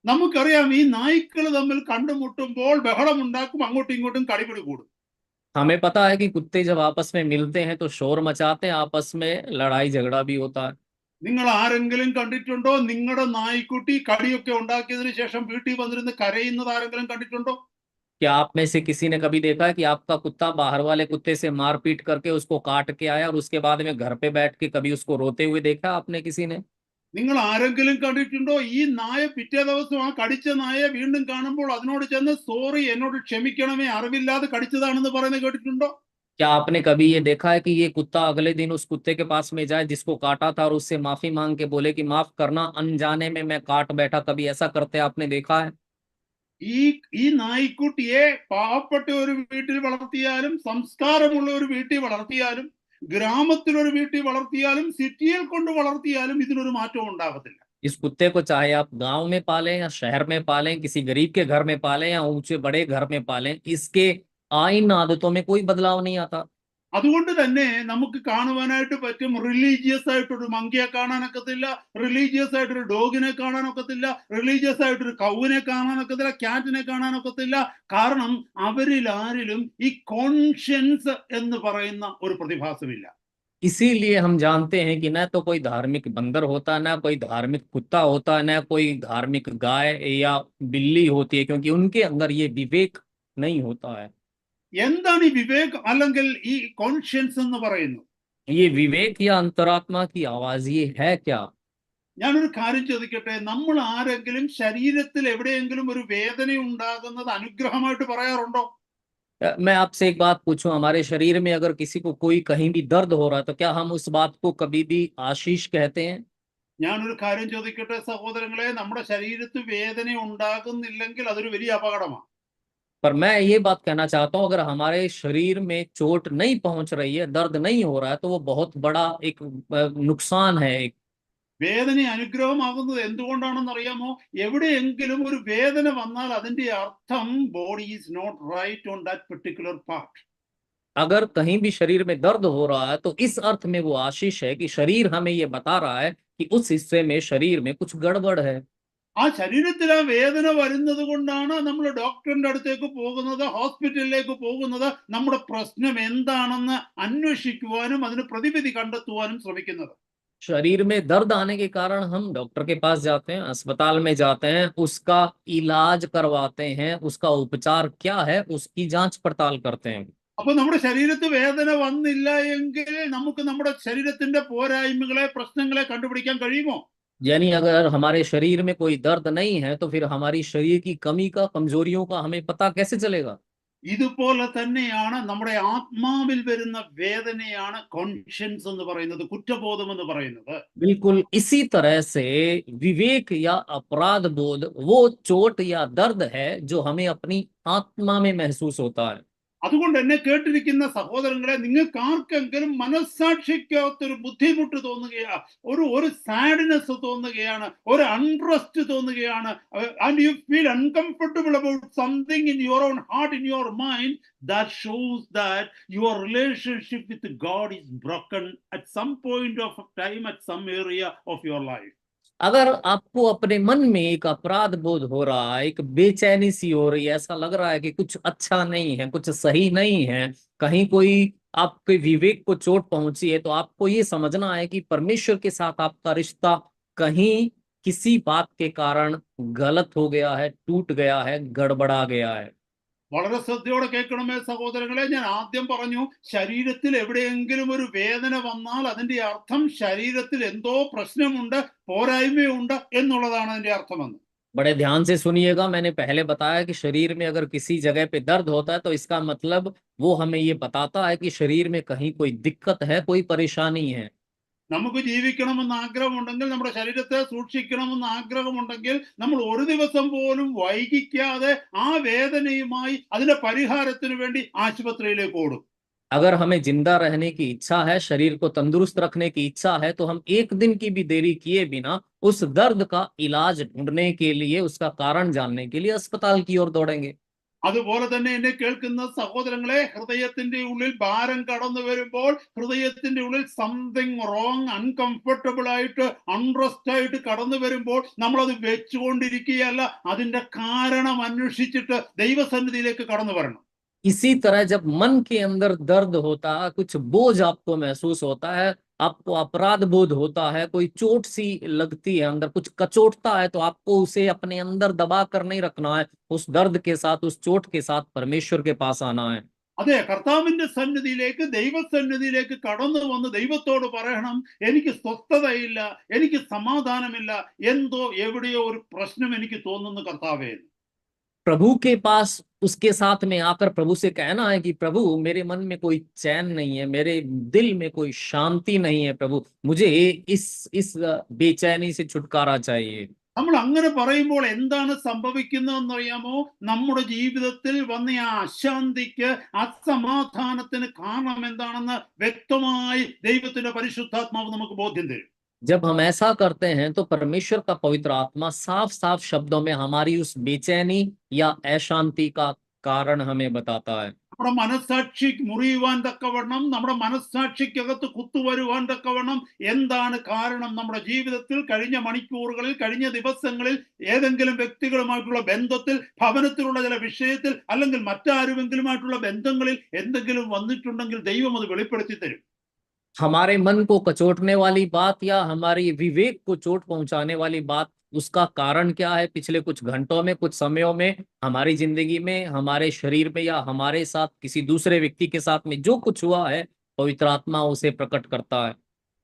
നമുക്കറിയാം ഈ നായ്ക്കൾ തമ്മിൽ കണ്ടുമുട്ടുമ്പോൾ ബഹളമുണ്ടാക്കും, അങ്ങോട്ടും ഇങ്ങോട്ടും കടിപിടി കൂടും. हमें पता है कि कुत्ते जब आपस में मिलते हैं तो शोर मचाते हैं, आपस में लड़ाई झगड़ा भी होता है। നിങ്ങൾ ആരെങ്കിലും കണ്ടിട്ടുണ്ടോ നിങ്ങളുടെ നായ്ക്കുട്ടി കടിയൊക്കെ ഉണ്ടാക്കിയതിനു ശേഷം വീട്ടിൽ വന്നിരുന്ന് കരയുന്നത് ആരെങ്കിലും കണ്ടിട്ടുണ്ടോ? क्या आप में से किसी ने कभी देखा है कि आपका कुत्ता बाहर वाले कुत्ते से मारपीट करके उसको काट के आया और उसके बाद में घर पे बैठ के कभी उसको रोते हुए देखा आपने किसी ने? നിങ്ങൾ ആരെങ്കിലും കണ്ടിട്ടുണ്ടോ ഈ നായ പിറ്റേ ദിവസം ആ കടിച്ച നായയെ വീണ്ടും കാണുമ്പോൾ അതിനോട് ചെന്ന് സോറി, എന്നോട് ക്ഷമിക്കണമേ, അറിവില്ലാതെ കടിച്ചതാണെന്ന് പറയുന്നത് കേട്ടിട്ടുണ്ടോ? क्या आपने कभी ये देखा है कि ये कुत्ता अगले दिन उस कुत्ते के पास में जाए जिसको काटा था और उससे माफी मांग के बोले कि माफ करना, अनजाने में मैं काट बैठा? कभी ऐसा करते आपने देखा है? ഈ ഈ നായ്ക്കുട്ടിയെ പാവപ്പെട്ട ഒരു വീട്ടിൽ വളർത്തിയാലും സംസ്കാരമുള്ള ഒരു വീട്ടിൽ വളർത്തിയാലും ഗ്രാമത്തിലൊരു വീട്ടിൽ വളർത്തിയാലും സിറ്റിയിൽ കൊണ്ട് വളർത്തിയാലും ഇതിനൊരു മാറ്റവും ഉണ്ടാകത്തില്ല. इस कुत्ते को चाहे आप गांव में पालें या शहर में पालें, किसी गरीब के घर में पालें या ऊंचे बड़े घर में पालें, इसके आइन आदतों में कोई बदलाव नहीं आता। അതുകൊണ്ട് തന്നെ നമുക്ക് കാണുവാനായിട്ട് പറ്റും, റിലീജിയസ് ആയിട്ടൊരു മങ്കിയെ കാണാനൊക്കത്തില്ല, റിലീജിയസ് ആയിട്ടൊരു ഡോഗിനെ കാണാനൊക്കത്തില്ല, റിലീജിയസ് ആയിട്ടൊരു കൗവിനെ കാണാനൊക്കത്തില്ല, ക്യാറ്റിനെ കാണാനൊക്കത്തില്ല. കാരണം അവരിൽ ആരിലും ഈ കോൺഷ്യൻസ് എന്ന് പറയുന്ന ഒരു പ്രതിഭാസമില്ല. इसीलिए हम जानते हैं कि न तो कोई धार्मिक बंदर होता, ना कोई धार्मिक कुत्ता होता, ना कोई धार्मिक गाय या बिल्ली होती है, क्योंकि उनके अंदर ये विवेक नहीं होता है। എന്താണ് ഈ വിവേക് അല്ലെങ്കിൽ ഈ കോൺഷ്യൻസ് എന്ന് പറയുന്നത്? ये विवेक या अंतरात्मा की आवाज ये है क्या? ഞാനൊരു കാര്യം ചോദിക്കട്ടെ, നമ്മൾ ആരെങ്കിലും ശരീരത്തിൽ എവിടെയെങ്കിലും ഒരു വേദന ഉണ്ടാകുന്നത് അനുഗ്രഹമായിട്ട് പറയാറുണ്ടോ? मैं आपसे एक बात पूछूं, हमारे शरीर में अगर किसी को कोई कहीं भी दर्द हो रहा है तो क्या हम उस बात को कभी भी आशीष कहते हैं? ഞാനൊരു കാര്യം ചോദിക്കട്ടെ സഹോദരങ്ങളെ, നമ്മുടെ ശരീരത്തിൽ വേദന ഉണ്ടാകുന്നില്ലെങ്കിൽ അതൊരു വലിയ അപകടമാണ്. पर मैं ये बात कहना चाहता हूं, अगर हमारे शरीर में चोट नहीं पहुंच रही है, दर्द नहीं हो रहा है, तो वो बहुत बड़ा एक नुकसान है। വേദന അനുഗ്രഹമാകുന്നത് എന്തുകൊണ്ടാണെന്ന് അറിയാമോ? എവിടെയെങ്കിലും ഒരു വേദന വന്നാൽ അതിന്റെ അർത്ഥം body is not right on that particular part. अगर कहीं भी शरीर में दर्द हो रहा है तो इस अर्थ में वो आशीष है कि शरीर हमें ये बता रहा है कि उस हिस्से में शरीर में कुछ गड़बड़ है। ആ ശരീരത്തിൽ ആ വേദന വരുന്നത് കൊണ്ടാണ് നമ്മൾ ഡോക്ടറിന്റെ അടുത്തേക്ക് പോകുന്നത്, ഹോസ്പിറ്റലിലേക്ക് പോകുന്നത്, നമ്മുടെ പ്രശ്നം എന്താണെന്ന് അന്വേഷിക്കുവാനും അതിന് പ്രതിവിധി കണ്ടെത്തുവാനും ശ്രമിക്കുന്നത്. शरीर में दर्द आने के कारण हम डॉक्टर के पास जाते हैं, अस्पताल में जाते हैं, उसका इलाज करवाते हैं, उसका उपचार क्या है उसकी जांच पड़ताल करते हैं। അപ്പൊ നമ്മുടെ ശരീരത്തിൽ വേദന വന്നില്ല എങ്കിൽ നമുക്ക് നമ്മുടെ ശരീരത്തിന്റെ പോരായ്മകളെ, പ്രശ്നങ്ങളെ കണ്ടുപിടിക്കാൻ കഴിയുമോ? यानी अगर हमारे शरीर में कोई दर्द नहीं है तो फिर हमारी शरीर की कमी का, कमजोरियों का हमें पता कैसे चलेगा? ഇതുപോലെ തന്നെയാണ് നമ്മുടെ ആത്മാവിൽ വരുന്ന വേദനയാണ് കോൺഷ്യൻസ് എന്ന് പറയുന്നത്, കുറ്റബോധം എന്ന് പറയുന്നത്. बिल्कुल इसी तरह से विवेक या अपराध बोध वो चोट या दर्द है जो हमें अपनी आत्मा में महसूस होता है। അതുകൊണ്ട് എന്നെ കേട്ടിരിക്കുന്ന സഹോദരങ്ങളെ, നിങ്ങൾക്ക് ആർക്കെങ്കിലും മനസ്സാക്ഷിക്കകത്തൊരു ബുദ്ധിമുട്ട് തോന്നുകയാ, ഒരു സാഡ്നെസ് തോന്നുകയാണ്, ഒരു അൺട്രസ്റ്റ് തോന്നുകയാണ്, and you feel uncomfortable about something in your own heart, in your mind, that shows that your relationship with God is broken at some point of time, at some area of your life. अगर आपको अपने मन में एक अपराध बोध हो रहा है, एक बेचैनी सी हो रही है, ऐसा लग रहा है कि कुछ अच्छा नहीं है, कुछ सही नहीं है, कहीं कोई आपके विवेक को चोट पहुंची है, तो आपको ये समझना है कि परमेश्वर के साथ आपका रिश्ता कहीं किसी बात के कारण गलत हो गया है, टूट गया है, गड़बड़ा गया है। വളരെ ശ്രദ്ധയോടെ കേൾക്കണമേ സഹോദരങ്ങളെ. ഞാൻ ആദ്യം പറഞ്ഞു, ശരീരത്തിൽ എവിടെയെങ്കിലും ഒരു വേദന വന്നാൽ അതിന്റെ അർത്ഥം ശരീരത്തിൽ എന്തോ പ്രശ്നമുണ്ട്, പോരായ്മയുണ്ട് എന്നുള്ളതാണ് അതിന്റെ അർത്ഥമെന്ന്. बड़े ध्यान से सुनिएगा, मैंने पहले बताया कि शरीर में अगर किसी जगह पे दर्द होता है तो इसका मतलब वो हमें ये बताता है कि शरीर में कहीं कोई दिक्कत है, कोई परेशानी है। നമുക്ക് ജീവിക്കണമെന്ന് ആഗ്രഹമുണ്ടെങ്കിൽ, നമ്മുടെ ശരീരത്തെ സൂക്ഷിക്കണമെന്ന് ആഗ്രഹമുണ്ടെങ്കിൽ, നമ്മൾ ഒരു ദിവസം പോലും വൈകിക്കാതെ ആ വേദനയുമായി അതിന്റെ പരിഹാരത്തിന് വേണ്ടി ആശുപത്രിയിലേക്ക് ഓടും. अगर हमें जिंदा रहने की इच्छा है, शरीर को तंदुरुस्त रखने की इच्छा है, तो हम एक दिन की भी देरी किए बिना उस दर्द का इलाज ढूंढने के लिए, उसका कारण जानने के लिए अस्पताल की ओर दौड़ेंगे। അതുപോലെ തന്നെ എന്നെ കേൾക്കുന്ന സഹോദരങ്ങളെ, ഹൃദയത്തിന്റെ ഉള്ളിൽ ഭാരം കടന്നു വരുമ്പോൾ, ഹൃദയത്തിന്റെ ഉള്ളിൽ സംതിങ് റോങ്, അൺകംഫർട്ടബിൾ ആയിട്ട്, അൺറെസ്റ്റ് ആയിട്ട് കടന്നു വരുമ്പോൾ നമ്മളത് വെച്ചുകൊണ്ടിരിക്കുകയല്ല, അതിന്റെ കാരണം അന്വേഷിച്ചിട്ട് ദൈവസന്നിധിയിലേക്ക് കടന്നു വരണം. इसी तरह जब मन के अंदर दर्द होता है, कुछ बोझ आपको महसूस होता है, आपको अपराध बोध होता है, कोई चोट सी लगती है, अंदर कुछ कचोटता है, तो आपको उसे अपने अंदर दबा कर नहीं रखना है। उस दर्द के साथ, उस चोट के साथ परमेश्वर के पास आना है। അതെ, കർത്താവിന്റെ സന്നിധിയിലേക്ക്, ദൈവസന്നിധിയിലേക്ക് കടന്നു വന്ന് ദൈവത്തോട് പറയണം, എനിക്ക് സ്വസ്ഥതയില്ല, എനിക്ക് സമാധാനമില്ല, എന്തോ എവിടെയോ ഒരു പ്രശ്നം എനിക്ക് തോന്നുന്നു കർത്താവേ. प्रभु के पास उसके साथ में आकर प्रभु से कहना है कि प्रभु, मेरे मन में कोई चैन नहीं है, मेरे दिल में कोई शांति नहीं है, प्रभु मुझे इस बेचैनी से छुटकारा चाहिए। നമ്മൾ അങ്ങനെ പറയുമ്പോൾ എന്താണ് സംഭവിക്കുന്നതെന്ന് അറിയാമോ? നമ്മുടെ ജീവിതത്തിൽ വന്ന ആ അശാന്തിക്ക്, അസമാധാനത്തിന് കാരണം എന്താണെന്ന് വ്യക്തമായി ദൈവത്തിന്റെ പരിശുദ്ധാത്മാവ് നമുക്ക് ബോധ്യം തരും. जब हम ऐसा करते हैं तो परमेश्वर का पवित्र आत्मा साफ साफ शब्दों में हमारी उस बेचैनी या अशांति का कारण हमें बताता है। നമ്മുടെ മനസ്സാക്ഷി മുറിയുവാൻ തക്കവണ്ണം, നമ്മുടെ മനസ്സാക്ഷിക്കകത്ത് കുത്തുവരുവാൻ തക്കവണ്ണം എന്താണ് കാരണം? നമ്മുടെ ജീവിതത്തിൽ കഴിഞ്ഞ മണിക്കൂറുകളിൽ, കഴിഞ്ഞ ദിവസങ്ങളിൽ ഏതെങ്കിലും വ്യക്തികളുമായിട്ടുള്ള ബന്ധത്തിൽ, ഭവനത്തിലുള്ള ചില വിഷയത്തിൽ, അല്ലെങ്കിൽ മറ്റാരുമെങ്കിലുമായിട്ടുള്ള ബന്ധങ്ങളിൽ എന്തെങ്കിലും വന്നിട്ടുണ്ടെങ്കിൽ ദൈവം അത് വെളിപ്പെടുത്തി തരും. हमारे मन को कचोटने वाली बात या हमारी विवेक को चोट पहुंचाने वाली बात, उसका कारण क्या है? पिछले कुछ घंटों में, कुछ समयों में हमारी जिंदगी में, हमारे शरीर में या हमारे साथ किसी दूसरे व्यक्ति के साथ में जो कुछ हुआ है, पवित्र आत्मा उसे प्रकट करता है।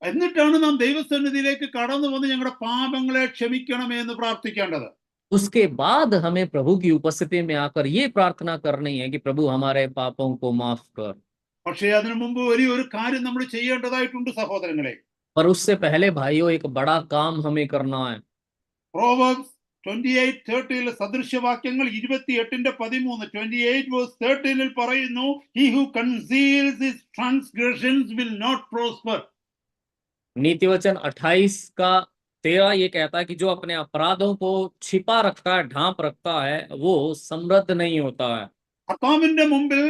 എന്നിട്ടാണ് നാം ദൈവസന്നിധിയിലേക്ക് കടന്നു വന്ന് ഞങ്ങളുടെ പാപങ്ങളെ ക്ഷമിക്കണമേ എന്ന് പ്രാർത്ഥിക്കേണ്ടത്. उसके बाद हमें प्रभु की उपस्थिति में आकर ये प्रार्थना करनी है कि प्रभु हमारे पापों को माफ कर। പക്ഷേ അതിനു മുമ്പ് ഒരു കാര്യം നമ്മൾ ചെയ്യേണ്ടതായിട്ടുണ്ട് സഹോദരങ്ങളെ. पर उससे पहले भाइयों, एक बड़ा काम हमें करना है। പ്രോവർബ്സ് 28:30 സദൃശവാക്യങ്ങൾ 28:13, 28:13 പറയുന്നു, he who conceals his transgressions will not prosper. नीति वचन 28:13 ये कहता है कि जो अपने अपराधों को छिपा रखता है, ढांप रखता है, वो समृद्ध नहीं होता है। കർത്താവിന്റെ മുമ്പിൽ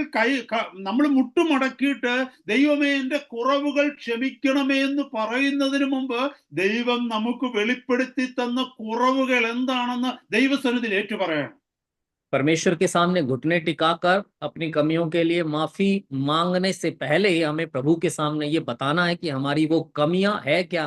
നമ്മൾ മുട്ടുമടക്കിയിട്ട് ദൈവമേ എന്റെ കുറവുകൾ ക്ഷമിക്കണമേ എന്ന് പറയുന്നതിന് മുമ്പ് ദൈവം നമുക്ക് വെളിപ്പെടുത്തി തന്ന കുറവുകൾ എന്താണെന്ന് ദൈവസന്നിധിയിൽ ഏറ്റുപറയണം. परमेश्वर के सामने घुटने टिकाकर अपनी कमियों के लिए माफी मांगने से पहले हमें प्रभु के सामने ये बताना है कि हमारी वो कमियां है क्या।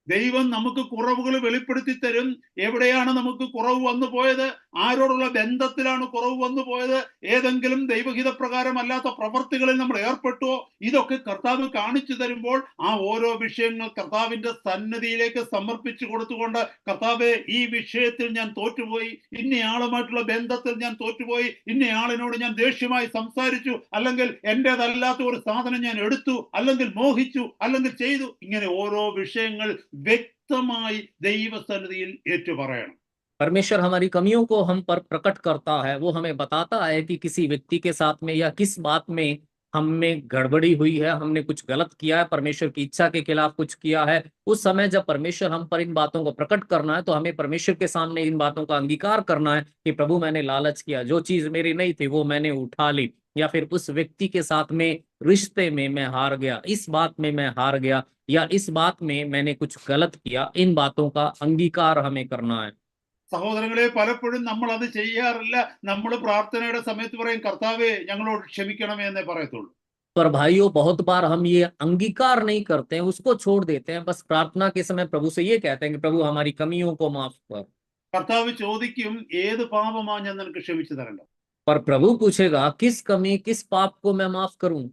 ദൈവം നമുക്ക് കുറവുകൾ വെളിപ്പെടുത്തി തരും. എവിടെയാണ് നമുക്ക് കുറവ് വന്നു പോയത്? ആരോടുള്ള ബന്ധത്തിലാണ് കുറവ് വന്നു പോയത്? ഏതെങ്കിലും ദൈവഹിത പ്രകാരമല്ലാത്ത പ്രവർത്തികളിൽ നമ്മൾ ഏർപ്പെട്ടുവോ? ഇതൊക്കെ കർത്താവ് കാണിച്ചു തരുമ്പോൾ ആ ഓരോ വിഷയങ്ങൾ കർത്താവിന്റെ സന്നിധിയിലേക്ക് സമർപ്പിച്ചു കൊടുത്തുകൊണ്ട്, കർത്താവേ, ഈ വിഷയത്തിൽ ഞാൻ തോറ്റുപോയി, ഇന്നയാളുമായിട്ടുള്ള ബന്ധത്തിൽ ഞാൻ തോറ്റുപോയി, ഇന്നയാളിനോട് ഞാൻ ദേഷ്യമായി സംസാരിച്ചു, അല്ലെങ്കിൽ എന്റേതല്ലാത്ത ഒരു സാധനം ഞാൻ എടുത്തു, അല്ലെങ്കിൽ മോഹിച്ചു, അല്ലെങ്കിൽ ചെയ്തു, ഇങ്ങനെ ഓരോ വിഷയങ്ങൾ വ്യക്തമായി ദൈവസന്നിധിയിൽ ഏറ്റുപറയണം. परमेश्वर हमारी कमियों को हम पर प्रकट करता है। वो हमें बताता है कि किसी व्यक्ति के साथ में या किस बात में हम में गड़बड़ी हुई है, हमने कुछ गलत किया है, परमेश्वर की इच्छा के खिलाफ कुछ किया है। उस समय जब परमेश्वर हम पर इन बातों को प्रकट करना है, तो हमें परमेश्वर के सामने इन बातों का अंगीकार करना है कि प्रभु, मैंने लालच किया, जो चीज मेरी नहीं थी वो मैंने उठा ली, या फिर उस व्यक्ति के साथ में रिश्ते में मैं हार गया, इस बात में मैं हार गया, या इस बात में मैंने कुछ गलत किया। इन बातों का अंगीकार हमें करना है। സഹോദരങ്ങളെ, പലപ്പോഴും നമ്മൾ അത് ചെയ്യാറില്ല. നമ്മൾ പ്രാർത്ഥനയുടെ സമയത്ത് പറയും, കർത്താവേ ഞങ്ങളോട് ക്ഷമിക്കണമേ എന്നേ പറയത്തുള്ളൂ. पर भाइयों, बहुत बार हम ये अंगीकार नहीं करते हैं, उसको छोड़ देते हैं। बस प्रार्थना के समय प्रभु से ये कहते हैं कि प्रभु हमारी कमियों को माफ कर। കർത്താവ് ചോദിക്കും, ഏത് പാപമാണ് ഞാൻ നിനക്ക് ക്ഷമിച്ചു തരേണ്ടത്? पर प्रभु पूछेगा किस कमी किस पाप को मैं माफ करूं।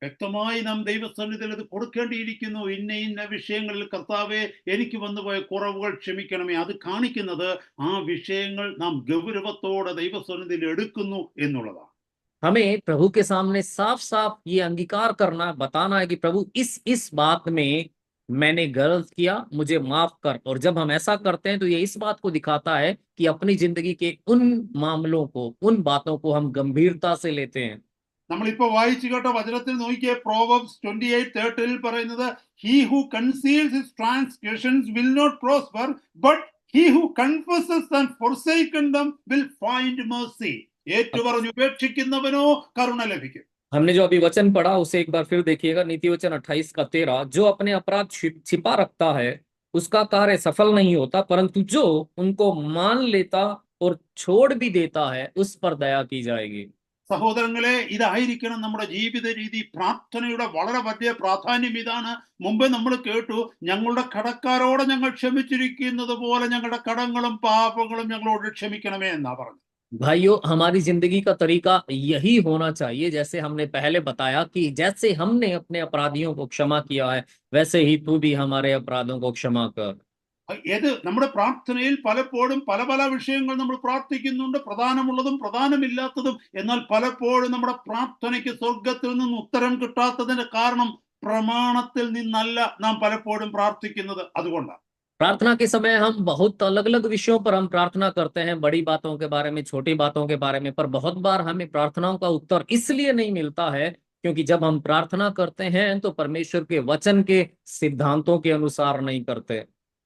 വ്യക്തമായി നാം ദൈവസന്നിധിയിൽ ഇത് കൊടുക്കേണ്ടിയിരിക്കുന്നു. ഇന്ന ഇന്ന വിഷയങ്ങളിൽ കർത്താവെ എനിക്ക് വന്നുപോയ കുറവുകൾ ക്ഷമിക്കണമേ. അത് കാണിക്കുന്നത് ആ വിഷയങ്ങൾ നാം ഗൗരവത്തോടെ ദൈവസന്നിധിയിൽ എടുക്കുന്നു എന്നുള്ളതാണ്. हमें प्रभु के सामने साफ साफ ये अंगीकार करना बताना है कि प्रभु इस बात में मैंने गलत किया, मुझे माफ कर। और जब हम ऐसा करते हैं तो ये इस बात को दिखाता है कि अपनी जिंदगी के उन मामलों को उन बातों को हम गंभीरता से लेते हैं। നമ്മളിപ്പോ വായിച്ചു കേട്ട വചനത്തിൽ നോക്കിയേ, Proverbs 28:13 പറയുന്നത്, he who conceals his transgressions will not prosper, but he who confesses and forsaken them will find mercy. ഏറ്റുപറഞ്ഞ് ഉപേക്ഷിക്കുന്നവനോ കരുണ ലഭിക്കും. हमने जो अभी वचन पढ़ा उसे एक बार फिर देखिएगा, नीति वचन 28:13, जो अपने अपराध छिपा रखता है उसका कार्य सफल नहीं होता, परंतु जो उनको मान लेता और छोड़ भी देता है उस पर दया की जाएगी। സഹോദരങ്ങളെ, ഇതായിരിക്കണം നമ്മുടെ ജീവിത രീതി. പ്രാർത്ഥനയുടെ വളരെ വലിയ പ്രാധാന്യം ഇതാണ്. മുമ്പേ നമ്മൾ കേട്ടു, ഞങ്ങളുടെ കടക്കാരോട് ഞങ്ങൾ ക്ഷമിച്ചിരിക്കുന്നത് പോലെ ഞങ്ങളുടെ കടങ്ങളും പാപങ്ങളും ഞങ്ങളോട് ക്ഷമിക്കണമേ എന്നാ പറഞ്ഞു. भाइयों, हमारी जिंदगी का तरीका यही होना चाहिए, जैसे हमने पहले बताया कि जैसे हमने अपने अपराधियों को क्षमा किया है वैसे ही तू भी हमारे अपराधों को क्षमा कर। ഏത് നമ്മുടെ പ്രാർത്ഥനയിൽ പലപ്പോഴും പല പല വിഷയങ്ങൾ നമ്മൾ പ്രാർത്ഥിക്കുന്നുണ്ട്, പ്രധാനമുള്ളതും പ്രധാനമില്ലാത്തതും. എന്നാൽ പലപ്പോഴും നമ്മുടെ പ്രാർത്ഥനയ്ക്ക് സ്വർഗത്തിൽ നിന്ന് ഉത്തരം കിട്ടാത്തതിന്റെ കാരണം പ്രമാണത്തിൽ നിന്നല്ല നാം പലപ്പോഴും പ്രാർത്ഥിക്കുന്നത്. അതുകൊണ്ടാണ് प्रार्थना के समय हम बहुत अलग अलग विषयों पर हम प्रार्थना करते हैं, बड़ी बातों के बारे में, छोटी बातों के बारे में, पर बहुत बार हमें प्रार्थनाओं का उत्तर इसलिए नहीं मिलता है क्योंकि जब हम प्रार्थना करते हैं तो परमेश्वर के वचन के सिद्धांतों के अनुसार नहीं करते।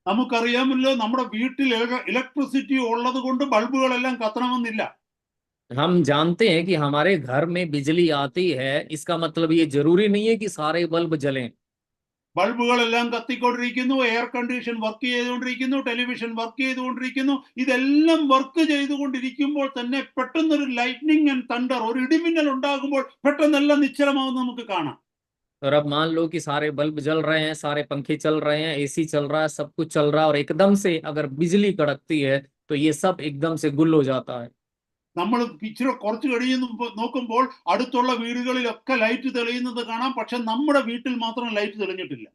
നമുക്കറിയാമല്ലോ, നമ്മുടെ വീട്ടിൽ ഇലക്ട്രിസിറ്റി ഉള്ളത് കൊണ്ട് ബൾബുകളെല്ലാം കത്തണമെന്നില്ല. हम जानते हैं कि हमारे घर में बिजली आती है, इसका मतलब ये जरूरी नहीं है कि सारे बल्ब जलें। ബൾബുകളെല്ലാം കത്തിക്കൊണ്ടിരിക്കുന്നു, എയർ കണ്ടീഷൻ വർക്ക് ചെയ്തുകൊണ്ടിരിക്കുന്നു, ടെലിവിഷൻ വർക്ക് ചെയ്തുകൊണ്ടിരിക്കുന്നു. ഇതെല്ലാം വർക്ക് ചെയ്തുകൊണ്ടിരിക്കുമ്പോൾ തന്നെ പെട്ടെന്നൊരു ലൈറ്റ്നിങ് ആൻഡ് തണ്ടർ, ഒരു ഇടിമിന്നൽ ഉണ്ടാകുമ്പോൾ പെട്ടെന്നെല്ലാം നിശ്ചലമാവുന്ന നമുക്ക് കാണാം. और अब मान लो कि सारे बल्ब जल रहे हैं, सारे पंखे चल रहे हैं, एसी चल रहा है, सब कुछ चल रहा है, और एकदम से अगर बिजली कड़कती है तो ये सब एकदम से गुल हो जाता है। നമ്മൾ ഇച്ചിരി കുറച്ച് കഴിയുന്നു നോക്കുമ്പോൾ അടുത്തുള്ള വീടുകളിലൊക്കെ ലൈറ്റ് തെളിയുന്നത് കാണാം, പക്ഷെ നമ്മുടെ വീട്ടിൽ മാത്രം ലൈറ്റ് തെളിഞ്ഞിട്ടില്ല.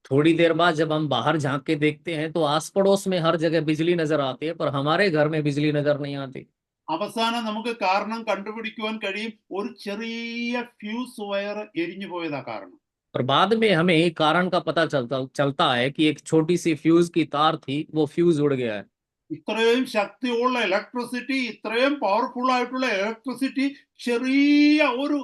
थोड़ी देर बाद जब हम बाहर झांक के देखते हैं तो आस पड़ोस में हर जगह बिजली नजर आती है, पर हमारे घर में बिजली नजर नहीं आती। അവസാനം നമുക്ക് കാരണം കണ്ടുപിടിക്കുവാൻ കഴിയും, ഒരു ചെറിയ ഫ്യൂസ് വയർ എരിഞ്ഞു പോയതാ കാരണം. और बाद में हमें कारण का पता चलता है कि एक छोटी सी फ्यूज की तार थी, वो फ्यूज उड़ गया है। ഇത്രയും ശക്തിയുള്ള ഇലക്ട്രിസിറ്റി, ഇത്രയും പവർഫുൾ ആയിട്ടുള്ള ഇലക്ട്രിസിറ്റി ചെറിയ ഒരു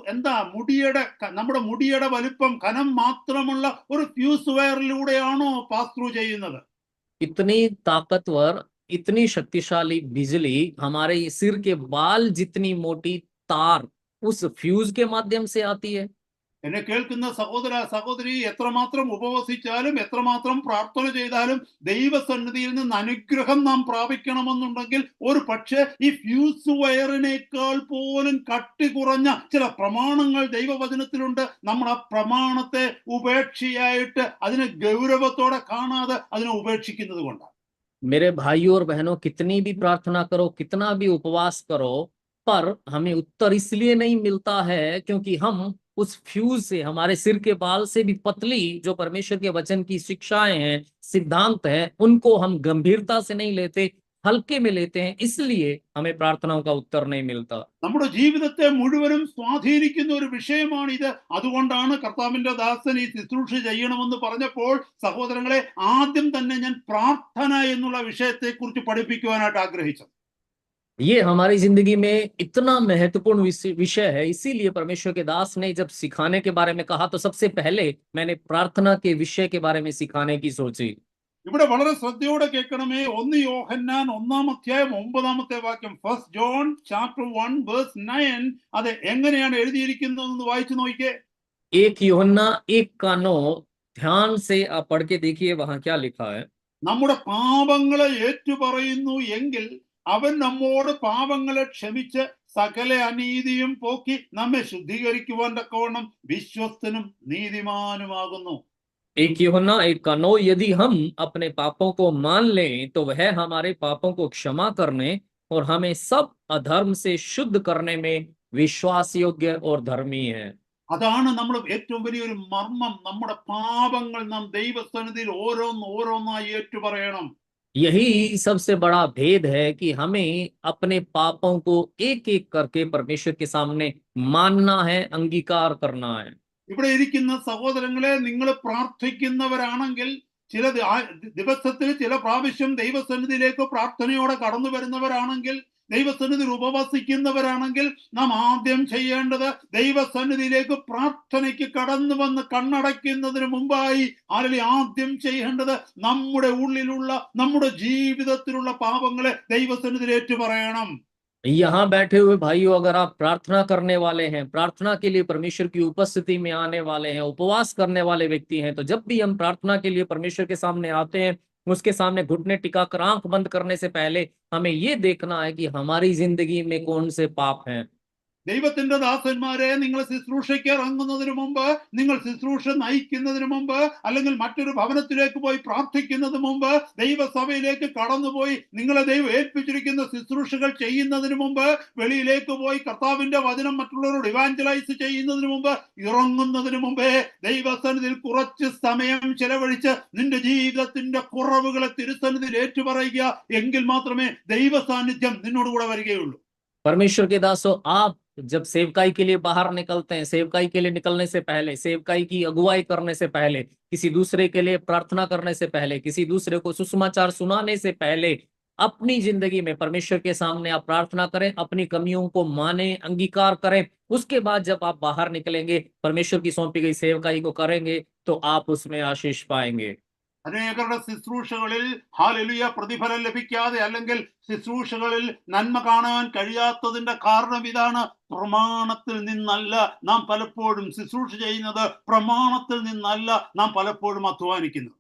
നമ്മുടെ മുടിയുടെ വലിപ്പം കനം മാത്രമുള്ള ഒരു ഫ്യൂസ് വയറിലൂടെയാണോ പാസ് ത്രൂ ചെയ്യുന്നത്? इतनी ताकतवर, इतनी शक्तिशाली बिजली हमारे सिर के बाल जितनी मोटी तार उस फ्यूज के माध्यम से आती है। എന്നെ കേൾക്കുന്ന സഹോദര സഹോദരി, എത്രമാത്രം ഉപവസിച്ചാലും എത്രമാത്രം പ്രാർത്ഥന ചെയ്താലും ദൈവസന്നിധിയിൽ നിന്ന് അനുഗ്രഹം നാം പ്രാപിക്കണമെന്നുണ്ടെങ്കിൽ ഒരു പക്ഷേ ഈ ഫ്യൂസ് വയറിനേക്കാൾ പോലും കട്ടി കുറഞ്ഞ ചില പ്രമാണങ്ങൾ ദൈവവചനത്തിലുണ്ട്. നമ്മൾ ആ പ്രമാണത്തെ ഉപേക്ഷയായിട്ട് അതിനെ ഗൗരവത്തോടെ കാണാതെ അതിനെ ഉപേക്ഷിക്കുന്നത് കൊണ്ടാണ്. मेरे भाइयों और बहनों, कितनी भी प्रार्थना करो, कितना भी उपवास करो, पर हमें उत्तर इसलिए नहीं मिलता है क्योंकि हम उस फ्यूज से, हमारे सिर के बाल से भी पतली जो परमेश्वर के वचन की शिक्षाएं हैं, सिद्धांत हैं, उनको हम गंभीरता से नहीं लेते, हल्के में लेते हैं, इसलिए हमें प्रार्थनाओं का उत्तर नहीं मिलता। നമ്മുടെ ജീവിതത്തെ മുഴുവനും സ്വാധീനിക്കുന്ന ഒരു വിഷയമാണിത്. അതുകൊണ്ടാണ് കർത്താവിന്റെ ദാസൻ ഈ ശുശ്രൂഷ ചെയ്യണമെന്ന് പറഞ്ഞപ്പോൾ സഹോദരങ്ങളെ, ആദ്യം തന്നെ ഞാൻ പ്രാർത്ഥന എന്നുള്ള വിഷയത്തെക്കുറിച്ച് പഠിപ്പിക്കുവാനായിട്ട് ആഗ്രഹിച്ചത്. ये हमारी जिंदगी में इतना महत्वपूर्ण विषय है, इसीलिए परमेश्वर के दास ने जब सिखाने के बारे में कहा तो सबसे पहले मैंने प्रार्थना के विषय के बारे में सिखाने की सोची। ഇവിടെ വളരെ ശ്രദ്ധയോടെ കേൾക്കണമേ. 1 യോഹന്നാൻ 1:9 1 John chapter 1 verse 9, അത് എങ്ങനെയാണ് എഴുതിയിരിക്കുന്നതെന്ന് വായിച്ചു നോക്കിയേ. 1 यूहन्ना 1:9, ध्यान से आप पढ़ के देखिए वहां क्या लिखा है। നമ്മുടെ പാപങ്ങളെ ഏറ്റുപറയുന്നു എങ്കിൽ അവൻ നമ്മോട് പാപങ്ങളെ ക്ഷമിച്ച് സകല അനീതിയും പോക്കി നമ്മെ ശുദ്ധീകരിക്കുവാൻ തക്കവണ്ണം വിശ്വസ്തനും നീതിമാനുമാകുന്നു. 1 यूहन्ना 1:9, यदि हम अपने पापों को मान लें तो वह हमारे पापों को क्षमा करने और हमें सब अधर्म से शुद्ध करने में विश्वास योग्य और धर्मी है। അതാണ് നമ്മൾ ഏറ്റവും വലിയൊരു മർമ്മം. നമ്മുടെ പാപങ്ങൾ നാം ദൈവസന്നിധിയിൽ ഓരോന്നായി ഏറ്റുപറയണം. यही सबसे बड़ा भेद है कि हमें अपने पापों को एक एक करके परमेश्वर के सामने मानना है, अंगीकार करना है। ഇവിടെ ഇരിക്കുന്ന സഹോദരങ്ങളെ, നിങ്ങൾ പ്രാർത്ഥിക്കുന്നവരാണെങ്കിൽ, ചില ദിവസത്തിൽ ചില പ്രാവശ്യം ദൈവസന്നിധിയിലേക്ക് പ്രാർത്ഥനയോടെ കടന്നു വരുന്നവരാണെങ്കിൽ, ദൈവസന്നിധിയിൽ ഉപവസിക്കുന്നവരാണെങ്കിൽ, നാം ആദ്യം ചെയ്യേണ്ടത് ദൈവസന്നിധിയിലേക്ക് പ്രാർത്ഥനയ്ക്ക് കടന്നു വന്ന് കണ്ണടയ്ക്കുന്നതിന് മുമ്പായി ആദ്യം ചെയ്യേണ്ടത് നമ്മുടെ ഉള്ളിലുള്ള, നമ്മുടെ ജീവിതത്തിലുള്ള പാപങ്ങളെ ദൈവസന്നിധിയിൽ ഏറ്റുപറയണം. यहाँ बैठे हुए भाइयों, अगर आप प्रार्थना करने वाले हैं, प्रार्थना के लिए परमेश्वर की उपस्थिति में आने वाले हैं, उपवास करने वाले व्यक्ति हैं, तो जब भी हम प्रार्थना के लिए परमेश्वर के सामने आते हैं, उसके सामने घुटने टिकाकर आंख बंद करने से पहले हमें ये देखना है कि हमारी जिंदगी में कौन से पाप हैं। ദൈവത്തിന്റെ ദാസന്മാരെ, നിങ്ങൾ ശുശ്രൂഷയ്ക്ക് ഇറങ്ങുന്നതിന് മുമ്പ്, നിങ്ങൾ ശുശ്രൂഷ നയിക്കുന്നതിന് മുമ്പ്, അല്ലെങ്കിൽ മറ്റൊരു ഭവനത്തിലേക്ക് പോയി പ്രാർത്ഥിക്കുന്നതിന് മുമ്പ്, ദൈവസഭയിലേക്ക് കടന്നുപോയി നിങ്ങളെ ദൈവം ഏൽപ്പിച്ചിരിക്കുന്ന ശുശ്രൂഷകൾ ചെയ്യുന്നതിന് മുമ്പ്, വെളിയിലേക്ക് പോയി കർത്താവിന്റെ വചനം മറ്റുള്ളവരോട് ഇവാഞ്ചലൈസ് ചെയ്യുന്നതിന് മുമ്പ്, ഇറങ്ങുന്നതിന് മുമ്പേ ദൈവസന്നിധിയിൽ കുറച്ച് സമയം ചെലവഴിച്ച് നിന്റെ ജീവിതത്തിന്റെ കുറവുകളെ തിരുസന്നിധിയിൽ ഏറ്റുപറയുക. എങ്കിൽ മാത്രമേ ദൈവ സാന്നിധ്യം നിന്നോടുകൂടെ വരികയുള്ളൂ. परमेश्वर के दासों, आप जब सेवकाई के लिए बाहर निकलते हैं, सेवकाई के लिए निकलने से पहले, सेवकाई की अगुवाई करने से पहले, किसी दूसरे के लिए प्रार्थना करने से पहले, किसी दूसरे को सुसमाचार सुनाने से पहले, अपनी जिंदगी में परमेश्वर के सामने आप प्रार्थना करें, अपनी कमियों को माने, अंगीकार करें। उसके बाद जब आप बाहर निकलेंगे, परमेश्वर की सौंपी गई सेवकाई को करेंगे, तो आप उसमें आशीष पाएंगे। അനേകരുടെ ശുശ്രൂഷകളിൽ ഹല്ലേലൂയ പ്രതിഫലം ലഭിക്കാതെ, അല്ലെങ്കിൽ ശുശ്രൂഷകളിൽ നന്മ കാണാൻ കഴിയാത്തതിന്റെ കാരണം ഇതാണ്. പ്രമാണത്തിൽ നിന്നല്ല നാം പലപ്പോഴും ശുശ്രൂഷ ചെയ്യുന്നത്, പ്രമാണത്തിൽ നിന്നല്ല നാം പലപ്പോഴും അധ്വാനിക്കുന്നത്.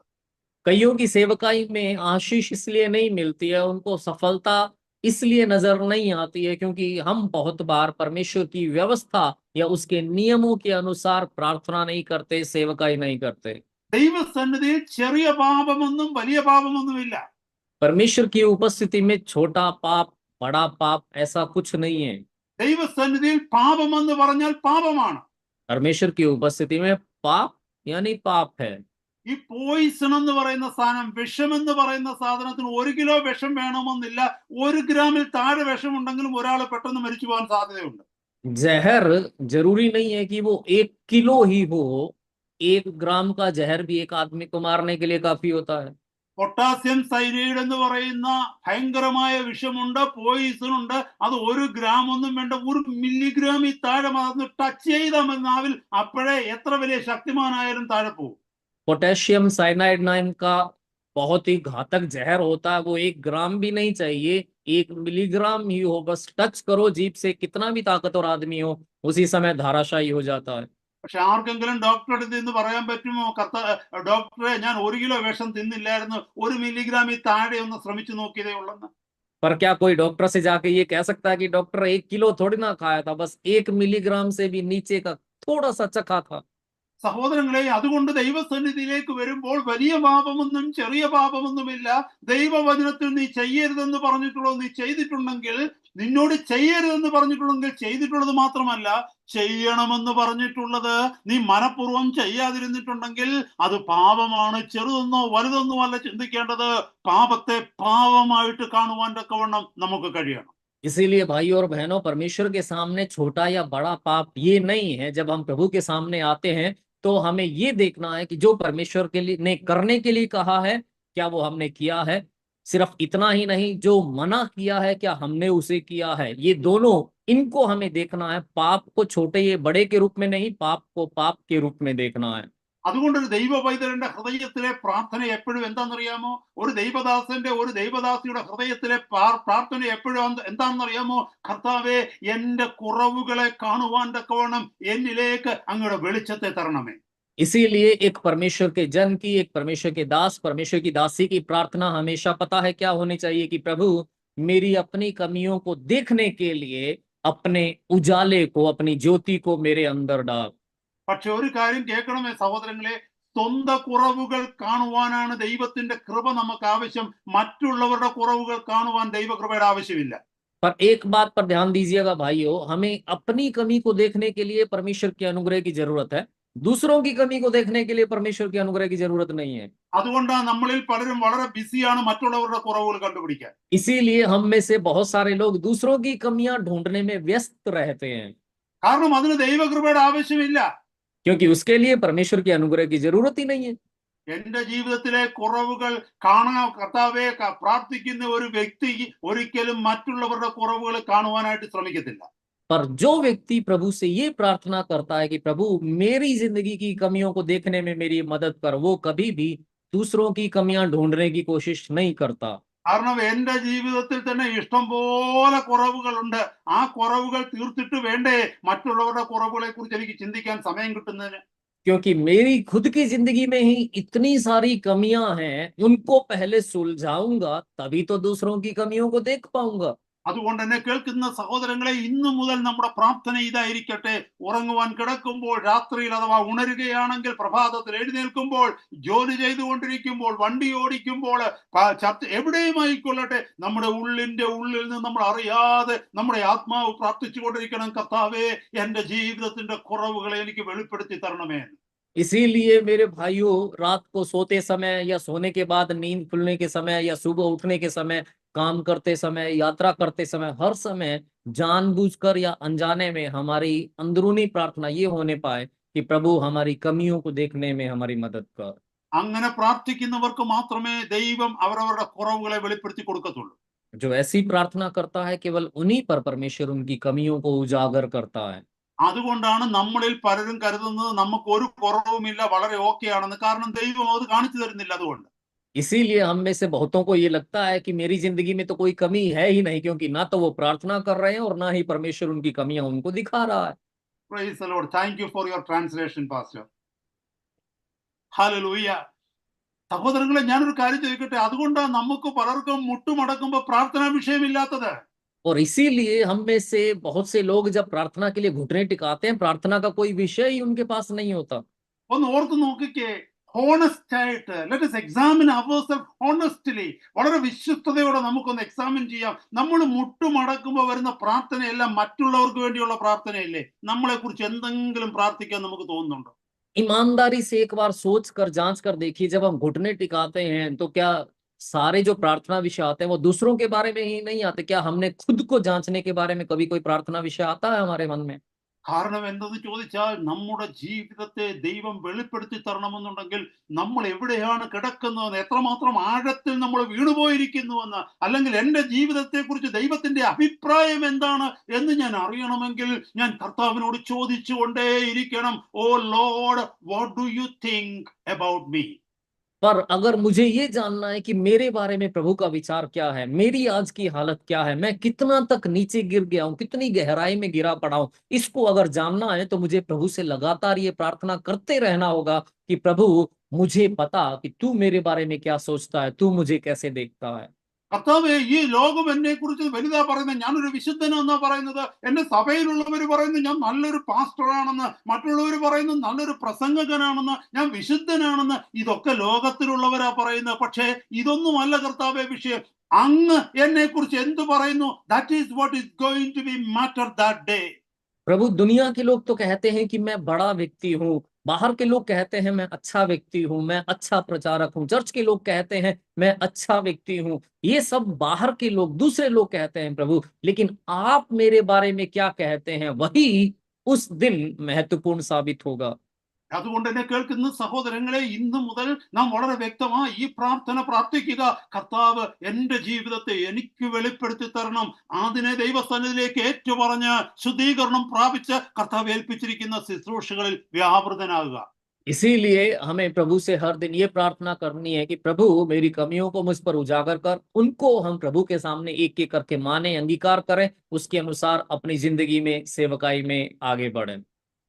कईयों की सेवकाई में आशीष इसलिए नहीं मिलती है, उनको सफलता इसलिए नजर नहीं आती है क्योंकि हम बहुत बार परमेश्वर की व्यवस्था या उसके नियमों के अनुसार प्रार्थना नहीं करते, सेवकाई नहीं करते। ദൈവസന്നിധിയിൽ ചെറിയ പാപമൊന്നും വലിയ പാപമൊന്നുമില്ല. परमेश्वर की उपस्थिति में छोटा पाप, बड़ा पाप ऐसा कुछ नहीं है। ദൈവസന്നിധിയിൽ പാപമെന്ന് പറഞ്ഞാൽ പാപമാണ്. परमेश्वर की उपस्थिति में पाप यानी पाप है। ഈ പോയിസൺ എന്ന് പറയുന്ന സാധനം, വിഷം എന്ന് പറയുന്ന സാധനത്തിന് 1 കിലോ വിഷം വേണമെന്നില്ല. 1 ഗ്രാമിൽ താഴെ വിഷം ഉണ്ടെങ്കിലും ഒരാൾ പെട്ടെന്ന് മരിച്ചു പോകാൻ സാധ്യതയുണ്ട്. जहर जरूरी नहीं है कि वो 1 किलो ही हो, 1 ग्राम का जहर भी एक आदमी को मारने के लिए काफी होता है। പൊട്ടാസ്യം സൈനൈഡ് എന്ന് പറയുന്ന ഭയങ്കരമായ വിഷമുണ്ട്, പോയിസൺ ഉണ്ട്. അത് 1 ഗ്രാം ഒന്നും വേണ്ട, 1 മില്ലിഗ്രാമിൽ താഴെ അതൊന്ന് ടച്ച് ചെയ്താൽ നാവിൽ, അപ്പോഴേ എത്ര വലിയ ശക്തിമാനായാലും താഴെ പോകും. पोटेशियम साइनाइड नाम का बहुत ही घातक जहर होता है, वो 1 ग्राम भी नहीं चाहिए, 1 मिलीग्राम ही हो, बस टच करो जीभ से, कितना भी ताकतवर आदमी हो उसी समय धाराशायी हो जाता है। പക്ഷെ ആർക്കെങ്കിലും ഡോക്ടറെ അടുത്ത് നിന്ന് പറയാൻ പറ്റുമോ, ഡോക്ടറെ ഞാൻ 1 കിലോ വിഷം തിന്നില്ലായിരുന്നു, 1 മില്ലിഗ്രാമിൽ താഴെ ഒന്ന് ശ്രമിച്ചു നോക്കിയതേ ഉള്ളെന്ന്? पर क्या कोई डॉक्टर से जाके ये कह सकता है कि डॉक्टर 1 किलो थोड़ी ना खाया था, बस 1 मिलीग्राम से भी नीचे का थोड़ा सा चखा था। സഹോദരങ്ങളെ, അതുകൊണ്ട് ദൈവസന്നിധിയിലേക്ക് വരുമ്പോൾ വലിയ പാപമൊന്നും ചെറിയ പാപമൊന്നുമില്ല. ദൈവവചനത്തിൽ നീ ചെയ്യരുതെന്ന് പറഞ്ഞിട്ടുള്ളത് നീ ചെയ്തിട്ടുണ്ടെങ്കിൽ, നിന്നോട് ചെയ്യരുതെന്ന് പറഞ്ഞിട്ടുണ്ടെങ്കിൽ ചെയ്തിട്ടുള്ളത് മാത്രമല്ല, ചെയ്യണമെന്ന് പറഞ്ഞിട്ടുള്ളത് നീ മനഃപൂർവ്വം ചെയ്യാതിരുന്നിട്ടുണ്ടെങ്കിൽ അത് പാപമാണ്. ചെറുതെന്നോ വലുതെന്നോ അല്ല ചിന്തിക്കേണ്ടത്, പാപത്തെ പാപമായിട്ട് കാണുവാൻ തക്കവണ്ണം നമുക്ക് കഴിയണം. इसीलिए भाइयों और बहनों, परमेश्वर के सामने छोटा या बड़ा पाप ये नहीं है। जब हम प्रभु के सामने आते हैं तो हमें ये देखना है कि जो परमेश्वर के लिए ने करने के लिए कहा है, क्या वो हमने किया है। सिर्फ इतना ही नहीं, जो मना किया है क्या हमने उसे किया है। ये दोनों, इनको हमें देखना है। पाप को छोटे या बड़े के रूप में नहीं, पाप को पाप के रूप में देखना है। അതുകൊണ്ടൊരു ദൈവ പൈതലിന്റെ ഹൃദയത്തിലെ പ്രാർത്ഥന എപ്പോഴും എന്താണെന്നറിയാമോ? ഒരു ദൈവദാസന്റെ, ഒരു ദൈവദാസിയുടെ ഹൃദയത്തിലെ പ്രാർത്ഥന എപ്പോഴും എന്താണെന്നറിയാമോ? കർത്താവേ, എന്റെ കുറവുകളെ കാണുവാൻ തക്കവണ്ണം എന്നിലേക്ക് അങ്ങയുടെ വെളിച്ചത്തെ തരണമേ. इसीलिए एक परमेश्वर के जन की, एक परमेश्वर के दास, परमेश्वर की दासी की प्रार्थना हमेशा पता है क्या होनी चाहिए कि प्रभु मेरी अपनी कमियों को देखने के लिए अपने उजाले को, अपनी ज्योति को मेरे अंदर डाल। പക്ഷെ ഒരു കാര്യം കേൾക്കണമേ സഹോദരങ്ങളെ, സ്വന്തം കുറവുകൾ കാണുവാനാണ് ദൈവത്തിന്റെ കൃപ നമുക്ക് ആവശ്യം. മറ്റുള്ളവരുടെ കുറവുകൾ കാണുവാൻ ദൈവകൃപയുടെ ആവശ്യമില്ല. पर एक बात पर ध्यान दीजिएगा भाइयों, हमें अपनी कमी को देखने के लिए परमेश्वर के अनुग्रह की जरूरत है, दूसरों की कमी को देखने के लिए परमेश्वर के अनुग्रह की जरूरत नहीं है। അതുകൊണ്ടാണ് നമ്മളിൽ പലരും വളരെ ബിസിയാണ് മറ്റുള്ളവരുടെ കുറവുകൾ കണ്ടുപിടിക്കാൻ. इसीलिए हम में से बहुत सारे लोग दूसरों की कमियां ढूंढने में व्यस्त रहते हैं, കാരണം അതിന് ദൈവകൃപയുടെ ആവശ്യമില്ല. क्योंकि उसके लिए परमेश्वर के अनुग्रह की जरूरत ही नहीं है। എന്റെ ജീവിതത്തിലെ കുറവുകൾ കാണാൻ കർത്താവെ പ്രാർത്ഥിക്കുന്ന ഒരു വ്യക്തി ഒരിക്കലും മറ്റുള്ളവരുടെ കുറവുകൾ കാണുവാനായിട്ട് ശ്രമിക്കത്തില്ല. पर जो व्यक्ति प्रभु से ये प्रार्थना करता है कि प्रभु मेरी जिंदगी की कमियों को देखने में मेरी मदद कर, वो कभी भी दूसरों की कमियां ढूंढने की कोशिश नहीं करता। കാരണം എന്റെ ജീവിതത്തിൽ തന്നെ ഇഷ്ടം പോലെ കുറവുകളുണ്ട്. ആ കുറവുകൾ തീർത്തിട്ട് വേണ്ടേ മറ്റുള്ളവരുടെ കുറവുകളെ കുറിച്ച് എനിക്ക് ചിന്തിക്കാൻ സമയം കിട്ടുന്നതിന്. क्योंकि मेरी खुद की जिंदगी में ही इतनी सारी कमियां हैं, उनको पहले सुलझाऊंगा तभी तो दूसरों की कमियों को देख पाऊंगा। അതുകൊണ്ട് എന്നെ കേൾക്കുന്ന സഹോദരങ്ങളെ, ഇന്നു മുതൽ നമ്മുടെ പ്രാർത്ഥന ഇതായിരിക്കട്ടെ. ഉറങ്ങുവാൻ കിടക്കുമ്പോൾ, രാത്രിയിൽ അഥവാ ഉണരുകയാണെങ്കിൽ, പ്രഭാതത്തിൽ എഴുന്നേൽക്കുമ്പോൾ, ജോലി ചെയ്തുകൊണ്ടിരിക്കുമ്പോൾ, വണ്ടി ഓടിക്കുമ്പോൾ, എവിടെയുമായിക്കൊള്ളട്ടെ, നമ്മുടെ ഉള്ളിന്റെ ഉള്ളിൽ നിന്ന് നമ്മൾ അറിയാതെ നമ്മുടെ ആത്മാവ് പ്രാർത്ഥിച്ചുകൊണ്ടിരിക്കണം, കർത്താവേ എന്റെ ജീവിതത്തിന്റെ കുറവുകളെ എനിക്ക് വെളിപ്പെടുത്തി തരണമേ. इसीलिए मेरे भाइयों, रात को सोते समय या सोने के बाद नींद खुलने के समय या सुबह उठने के समय, काम करते समय, यात्रा करते समय, हर समय जानबूझकर या अनजाने में हमारी अंदरूनी प्रार्थना ये होने पाए कि प्रभु हमारी कमियों को देखने में हमारी मदद कर। അങ്ങനെ പ്രാർത്ഥിക്കുന്നവർക്ക് മാത്രമേ ദൈവം അവരവരുടെ കുറവുകളെ വെളിപ്പെടുത്തി കൊടുക്കത്തുള്ളൂ. जो ऐसी प्रार्थना करता है केवल उन्हीं पर परमेश्वर उनकी कमियों को उजागर करता है। അതുകൊണ്ടാണ് നമ്മളിൽ പലരും കരുതുന്നത് നമുക്ക് ഒരു കുറവുമില്ല, വളരെ ഓക്കെ ആണെന്ന്. കാരണം ദൈവം അത് കാണിച്ചു തരുന്നില്ല. അതുകൊണ്ട് इसीलिए हम में से बहुतों को ये लगता है कि मेरी जिंदगी में तो कोई कमी है ही नहीं, क्योंकि ना तो वो प्रार्थना कर रहे हैं और ना ही परमेश्वर उनकी कमियां उनको दिखा रहा है। Praise the Lord. Thank you for your translation, Pastor. Hallelujah. സഹോദരങ്ങളെ, ഞാനൊരു കാര്യം ചോദിക്കട്ടെ. അതുകൊണ്ടാണ് നമുക്ക് പലർക്കും മുട്ടുമടക്കുമ്പോൾ പ്രാർത്ഥനാ വിഷയമില്ലാത്തത്. और इसीलिए हम में से बहुत से लोग जब प्रार्थना के लिए घुटने टिकाते हैं, प्रार्थना का कोई विषय ही उनके पास नहीं होता। ഒന്ന് ഓർത്ത് നോക്കിക്കേ, ഹോണസ്റ്റ് ആയിട്ട് let us examine ourselves honestly. വളരെ വിശ്വസ്തയോടെ നമുക്കൊന്ന് എക്സാമിൻ ചെയ്യാം. നമ്മൾ മുട്ടുമടക്കുമ്പോൾ വരുന്ന പ്രാർത്ഥനയെല്ലാം മറ്റുള്ളവർക്ക് വേണ്ടിയുള്ള പ്രാർത്ഥനയല്ലേ? നമ്മളെ കുറിച്ച് എന്തെങ്കിലും പ്രാർത്ഥിക്കാൻ നമുക്ക് തോന്നുന്നുണ്ടോ? ईमानदारी से एक बार सोच कर जांच कर देखिए, जब हम घुटने टिकाते हैं तो क्या सारे जो प्रार्थना विषय आते हैं वो दूसरों के बारे में ही नहीं आते? क्या हमने खुद को जांचने के बारे में कभी कोई प्रार्थना विषय आता है हमारे मन में? കാരണം എന്തെന്ന് ചോദിച്ചാൽ, നമ്മുടെ ജീവിതത്തെ ദൈവം വെളിപ്പെടുത്തി തരണമെന്നുണ്ടെങ്കിൽ നമ്മൾ എവിടെയാണ് കിടക്കുന്നതെന്ന്, എത്രമാത്രം ആഴത്തിൽ നമ്മൾ വീണുപോയിരിക്കുന്നുവെന്ന്, അല്ലെങ്കിൽ എൻ്റെ ജീവിതത്തെക്കുറിച്ച് ദൈവത്തിന്റെ അഭിപ്രായം എന്താണ് എന്ന് ഞാൻ അറിയണമെങ്കിൽ ഞാൻ കർത്താവിനോട് ചോദിച്ചുകൊണ്ടേയിരിക്കണം. Oh lord, what do you think about me? पर अगर मुझे ये जानना है कि मेरे बारे में प्रभु का विचार क्या है, मेरी आज की हालत क्या है, मैं कितना तक नीचे गिर गया हूँ, कितनी गहराई में गिरा पड़ा हूँ, इसको अगर जानना है तो मुझे प्रभु से लगातार ये प्रार्थना करते रहना होगा कि प्रभु मुझे पता कि तू मेरे बारे में क्या सोचता है, तू मुझे कैसे देखता है। കർത്താവേ, ഈ ലോകം എന്നെ കുറിച്ച് വലുതാ പറയുന്നത്, ഞാനൊരു വിശുദ്ധനെന്നാ പറയുന്നത്. എന്റെ സഭയിലുള്ളവർ പറയുന്നത് ഞാൻ നല്ലൊരു പാസ്റ്ററാണെന്ന്, മറ്റുള്ളവർ പറയുന്നത് നല്ലൊരു പ്രസംഗകനാണെന്ന്, ഞാൻ വിശുദ്ധനാണെന്ന്. ഇതൊക്കെ ലോകത്തിലുള്ളവരാ പറയുന്നത്. പക്ഷേ ഇതൊന്നുമല്ല കർത്താവേ വിഷയം. അങ്ങ് എന്നെ കുറിച്ച് എന്ത് പറയുന്നു, that is what is going to be matter that day. प्रभु, दुनिया के लोग तो कहते हैं कि मैं बड़ा व्यक्ति हूँ, बाहर के लोग कहते हैं मैं अच्छा व्यक्ति हूँ, मैं अच्छा प्रचारक हूँ, चर्च के लोग कहते हैं मैं अच्छा व्यक्ति हूँ, ये सब बाहर के लोग, दूसरे लोग कहते हैं प्रभु, लेकिन आप मेरे बारे में क्या कहते हैं, वही उस दिन महत्वपूर्ण साबित होगा। അതുകൊണ്ട് എന്നെ കേൾക്കുന്ന സഹോദരങ്ങളെ, ഇന്നു മുതൽ നാം വളരെ വ്യക്തമായി ഈ പ്രാർത്ഥന പ്രാർത്ഥിക്കുക. കർത്താവ് എന്റെ ജീവിതത്തെ എനിക്ക് വെളിപ്പെടുത്തി തരണം. അതിനെ ദൈവസന്നിധിയിലേക്ക് ഏറ്റുപറഞ്ഞ് ശുദ്ധീകരണം പ്രാപിച്ച് കർത്താവ് ഏൽപ്പിച്ചിരിക്കുന്ന ശുശ്രൂഷകളിൽ വ്യാപൃതനാകുക. इसीलिए हमें प्रभु से हर दिन ये प्रार्थना करनी है कि प्रभु मेरी कमियों को मुझ पर उजागर कर, उनको हम प्रभु के सामने एक एक करके माने, अंगीकार करें, उसके अनुसार अपनी जिंदगी में सेवकाई में आगे बढ़ें।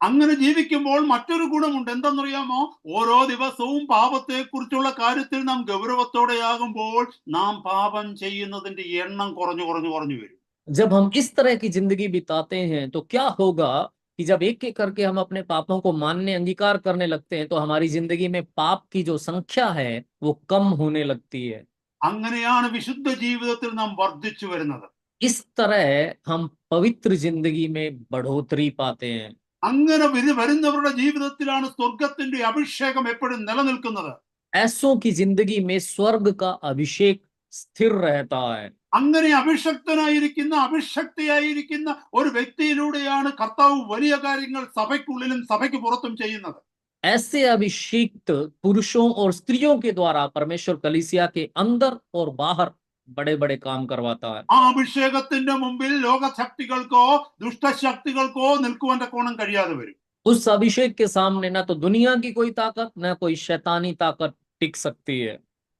അങ്ങനെ ജീവിക്കുമ്പോൾ മറ്റൊരു ഗുണമുണ്ട്. എന്തെന്നറിയാമോ? ഓരോ ദിവസവും പാപത്തെ കുറിച്ചുള്ള കാര്യത്തിൽ നാം ഗൗരവത്തോടെയാകുമ്പോൾ നാം പാപം ചെയ്യുന്നതിന്റെ എണ്ണം കുറഞ്ഞു കുറഞ്ഞു കുറഞ്ഞു വരും. जब हम इस तरह की जिंदगी बिताते हैं तो क्या होगा कि जब एक एक करके हम अपने पापों को मानने, अंगीकार करने लगते हैं, तो हमारी जिंदगी में पाप की जो संख्या है वो कम होने लगती है। അങ്ങനെയാണ് വിശുദ്ധ ജീവിതത്തിൽ നാം വർദ്ധിച്ചു വരുന്നത്. इस तरह हम पवित्र जिंदगी में बढ़ोतरी पाते हैं। അങ്ങനെ വരുന്നവരുടെ ജീവിതത്തിലാണ് സ്വർഗത്തിന്റെ അഭിഷേകം എപ്പോഴും നിലനിൽക്കുന്നത്. ऐसों की जिंदगी में स्वर्ग का अभिषेक स्थिर रहता है। അങ്ങനെ അഭിഷക്തനായിരിക്കുന്ന അഭിഷക്തിയായിരിക്കുന്ന ഒരു വ്യക്തിയിലൂടെയാണ് കർത്താവ് വലിയ കാര്യങ്ങൾ സഭയ്ക്കുള്ളിലും സഭയ്ക്ക് പുറത്തും ചെയ്യുന്നത്. ऐसे अभिषिक्त पुरुषों और स्त्रियों के द्वारा परमेश्वर कलीसिया के अंदर और बाहर बड़े बड़े काम करवाता है। ആ അഭിഷേകത്തിന്റെ മുമ്പിൽ ലോകശക്തികൾക്കോ ദുഷ്ടശക്തികൾക്കോ നിൽക്കുവാൻ തക്കോണം കഴിയാതെ വരും. उस अभिषेक के सामने ना तो दुनिया की कोई ताकत ना कोई शैतानी ताकत टिक सकती है।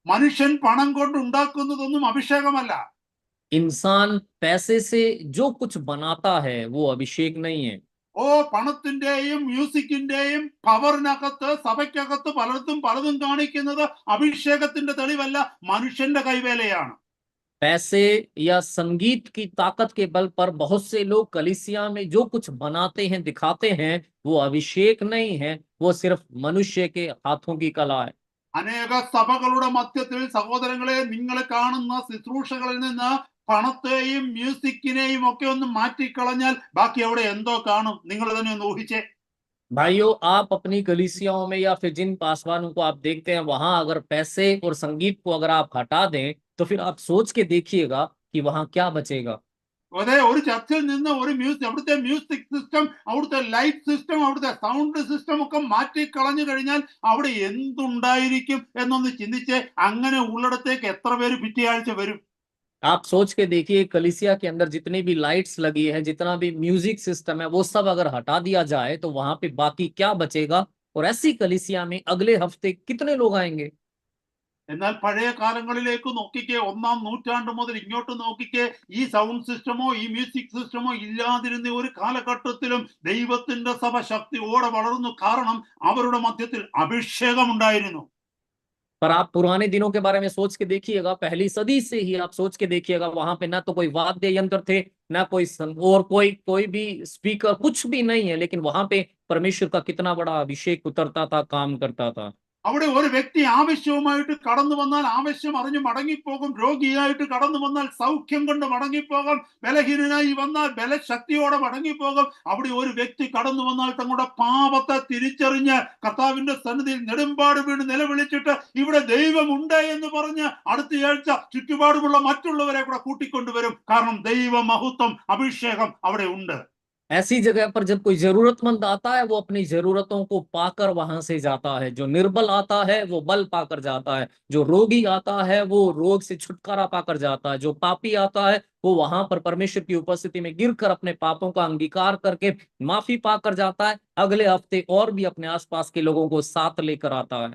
മനുഷ്യൻ പണം കൊണ്ട് ഉണ്ടാക്കുന്നതൊന്നും അഭിഷേകമല്ല. इंसान पैसे से जो कुछ बनाता है वो अभिषेक नहीं है। ഓ പണത്തിന്റെയും മ്യൂസിക്കിന്റെയും പവറിനകത്ത് സഭയ്ക്കകത്ത് പലർക്കും പലതും കാണിക്കുന്നത് അഭിഷേകത്തിന്റെ തെളിവല്ല, മനുഷ്യന്റെ കൈവേലയാണ്. पैसे या संगीत की ताकत के बल पर बहुत से लोग कलीसिया में जो कुछ बनाते हैं दिखाते हैं वो अभिषेक नहीं है, वो सिर्फ मनुष्य के हाथों की कला है। അനേക സഭകളുടെ മധ്യത്തിൽ സഹോദരങ്ങളെ, നിങ്ങൾ കാണുന്ന ശുശ്രൂഷകളിൽ നിന്ന് പണത്തെയും മ്യൂസിക്കിനെയും ഒക്കെ ഒന്ന് മാറ്റിക്കളഞ്ഞാൽ ബാക്കി അവിടെ എന്തോ കാണും? നിങ്ങൾ തന്നെ ഒന്ന് ഊഹിച്ചേ. भाइयों, आप अपनी कलीसियाओं में या फिर जिन पासवानों को आप देखते हैं वहां अगर पैसे और संगीत को अगर आप हटा दें तो फिर आप सोच के देखिएगा कि वहां क्या बचेगा। അതെ, ഒരു ചർച്ചിൽ നിന്ന് ഒരു അവിടുത്തെ മ്യൂസിക് സിസ്റ്റം, അവിടുത്തെ ലൈറ്റ് സിസ്റ്റം, അവിടുത്തെ സൗണ്ട് സിസ്റ്റം ഒക്കെ മാറ്റിക്കളഞ്ഞു കഴിഞ്ഞാൽ അവിടെ എന്തുണ്ടായിരിക്കും എന്നൊന്ന് ചിന്തിച്ച്. അങ്ങനെ ഉള്ളിടത്തേക്ക് എത്ര പേര് പിറ്റേയാഴ്ച വരും? आप सोच के देखिए, कलीसिया के अंदर जितनी भी लाइट्स लगी है, जितना भी म्यूजिक सिस्टम है, वो सब अगर हटा दिया जाए तो वहां पे बाकी क्या बचेगा? और ऐसी कलीसिया में अगले हफ्ते कितने लोग आएंगे? എന്നാൽ പഴയ കാലങ്ങളിലേക്ക് നോക്കിക്കേ, 1-ാം നൂറ്റാണ്ട് മുതൽ ഇങ്ങോട്ട് നോക്കിക്കേ, ഈ സൗണ്ട് സിസ്റ്റമോ ഈ മ്യൂസിക് സിസ്റ്റമോ ഇല്ലാതിരുന്ന ഒരു കാലഘട്ടത്തിലും ദൈവത്തിന്റെ സഭ ശക്തിയോടെ വളർന്നു. കാരണം അവരുടെ മധ്യത്തിൽ അഭിഷേകം ഉണ്ടായിരുന്നു. पर आप पुराने दिनों के बारे में सोच के देखिएगा, पहली सदी से ही आप सोच के देखिएगा, वहां पे ना तो कोई वाद्य यंत्र थे, ना कोई और कोई भी स्पीकर, कुछ भी नहीं है, लेकिन वहां पे परमेश्वर का कितना बड़ा अभिषेक उतरता था, काम करता था। അവിടെ ഒരു വ്യക്തി ആവശ്യവുമായിട്ട് കടന്നു വന്നാൽ ആവശ്യം അറിഞ്ഞ് മടങ്ങിപ്പോകും. രോഗിയായിട്ട് കടന്നു വന്നാൽ സൗഖ്യം കൊണ്ട് മടങ്ങിപ്പോകും. ബലഹീനനായി വന്നാൽ ബലശക്തിയോടെ മടങ്ങിപ്പോകും. അവിടെ ഒരു വ്യക്തി കടന്നു വന്നാൽ തങ്ങളുടെ പാപത്തെ തിരിച്ചറിഞ്ഞ് കർത്താവിന്റെ സന്നിധിയിൽ നെടുമ്പാട് വീണ് നിലവിളിച്ചിട്ട് ഇവിടെ ദൈവമുണ്ട് എന്ന് പറഞ്ഞ് അടുത്തയാഴ്ച ചുറ്റുപാടുമുള്ള മറ്റുള്ളവരെ കൂടെ കൂട്ടിക്കൊണ്ടുവരും. കാരണം ദൈവ മഹത്വം, അഭിഷേകം അവിടെ ഉണ്ട്. ऐसी जगह पर जब कोई जरूरतमंद आता है वो अपनी जरूरतों को पाकर वहां से जाता है। जो निर्बल आता है वो बल पाकर जाता है। जो रोगी आता है वो रोग से छुटकारा पाकर जाता है। जो पापी आता है वो वहां पर परमेश्वर की उपस्थिति में गिरकर अपने पापों का अंगीकार करके माफी पाकर जाता है। अगले हफ्ते और भी अपने आसपास के लोगों को साथ लेकर आता है।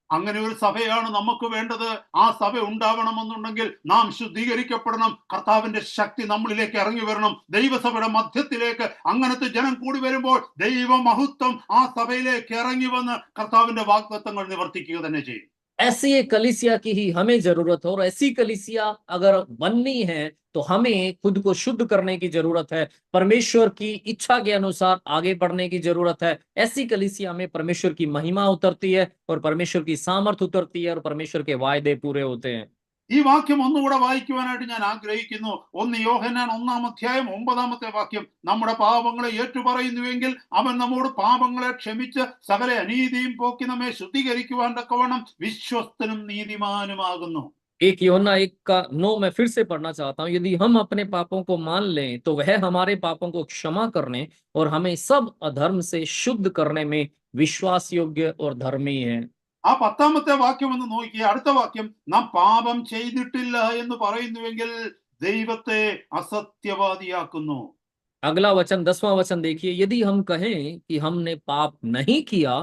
അങ്ങനെ ഒരു സഭയാണ് നമുക്ക് വേണ്ടത്. ആ സഭ ഉണ്ടാവണമെന്നുണ്ടെങ്കിൽ നാം ശുദ്ധീകരിക്കപ്പെടണം. കർത്താവിന്റെ ശക്തി നമ്മളിലേക്ക് ഇറങ്ങി വരണം. ദൈവസഭയുടെ മധ്യത്തിലേക്ക് അങ്ങനത്തെ ജനം കൂടി വരുമ്പോൾ ദൈവ മഹത്വം ആ സഭയിലേക്ക് ഇറങ്ങി വന്ന് കർത്താവിന്റെ വാഗ്ദത്തങ്ങൾ നിവർത്തിക്കുക തന്നെ ചെയ്യും. ऐसी एक कलीसिया की ही हमें जरूरत है। और ऐसी कलीसिया अगर बननी है तो हमें खुद को शुद्ध करने की जरूरत है। परमेश्वर की इच्छा के अनुसार आगे बढ़ने की जरूरत है। ऐसी कलीसिया में परमेश्वर की महिमा उतरती है और परमेश्वर की सामर्थ उतरती है और परमेश्वर के वायदे पूरे होते हैं। ഈ വാക്യം ഒന്നുകൂടെ വായിക്കുവാനായിട്ട് ഞാൻ ആഗ്രഹിക്കുന്നു. 1 യോഹന്നാൻ 1-ാം അധ്യായം 9-ാമത്തെ വാക്യം. നമ്മുടെ പാപങ്ങളെ ഏറ്റുപറയുന്നുവെങ്കിൽ അവൻ നമ്മോട് പാപങ്ങളെ ക്ഷമിച്ച് സകല അനീതിയും പോക്കി നമ്മെ ശുദ്ധീകരിക്കുവാൻ തക്കവണ്ണം വിശ്വസ്തനും നീതിമാനുമാകുന്നു. 1 यूहन्ना 1:9 मैं फिर से पढ़ना चाहता हूँ। यदि हम अपने पापों को मान लें तो वह हमारे पापों को क्षमा करने और हमें सब अधर्म से शुद्ध करने में विश्वास योग्य और धर्मी है। ആ 10-ാമത്തെ വാക്യം ഒന്ന് നോക്കിയേ. അടുത്ത വാക്യം, നാം പാപം ചെയ്തിട്ടില്ല എന്ന് പറയുന്നുവെങ്കിൽ ദൈവത്തെ അസത്യവാദിയാക്കുന്നു. अगला वचन 10वां वचन देखिए, यदि हम कहें कि हमने पाप नहीं किया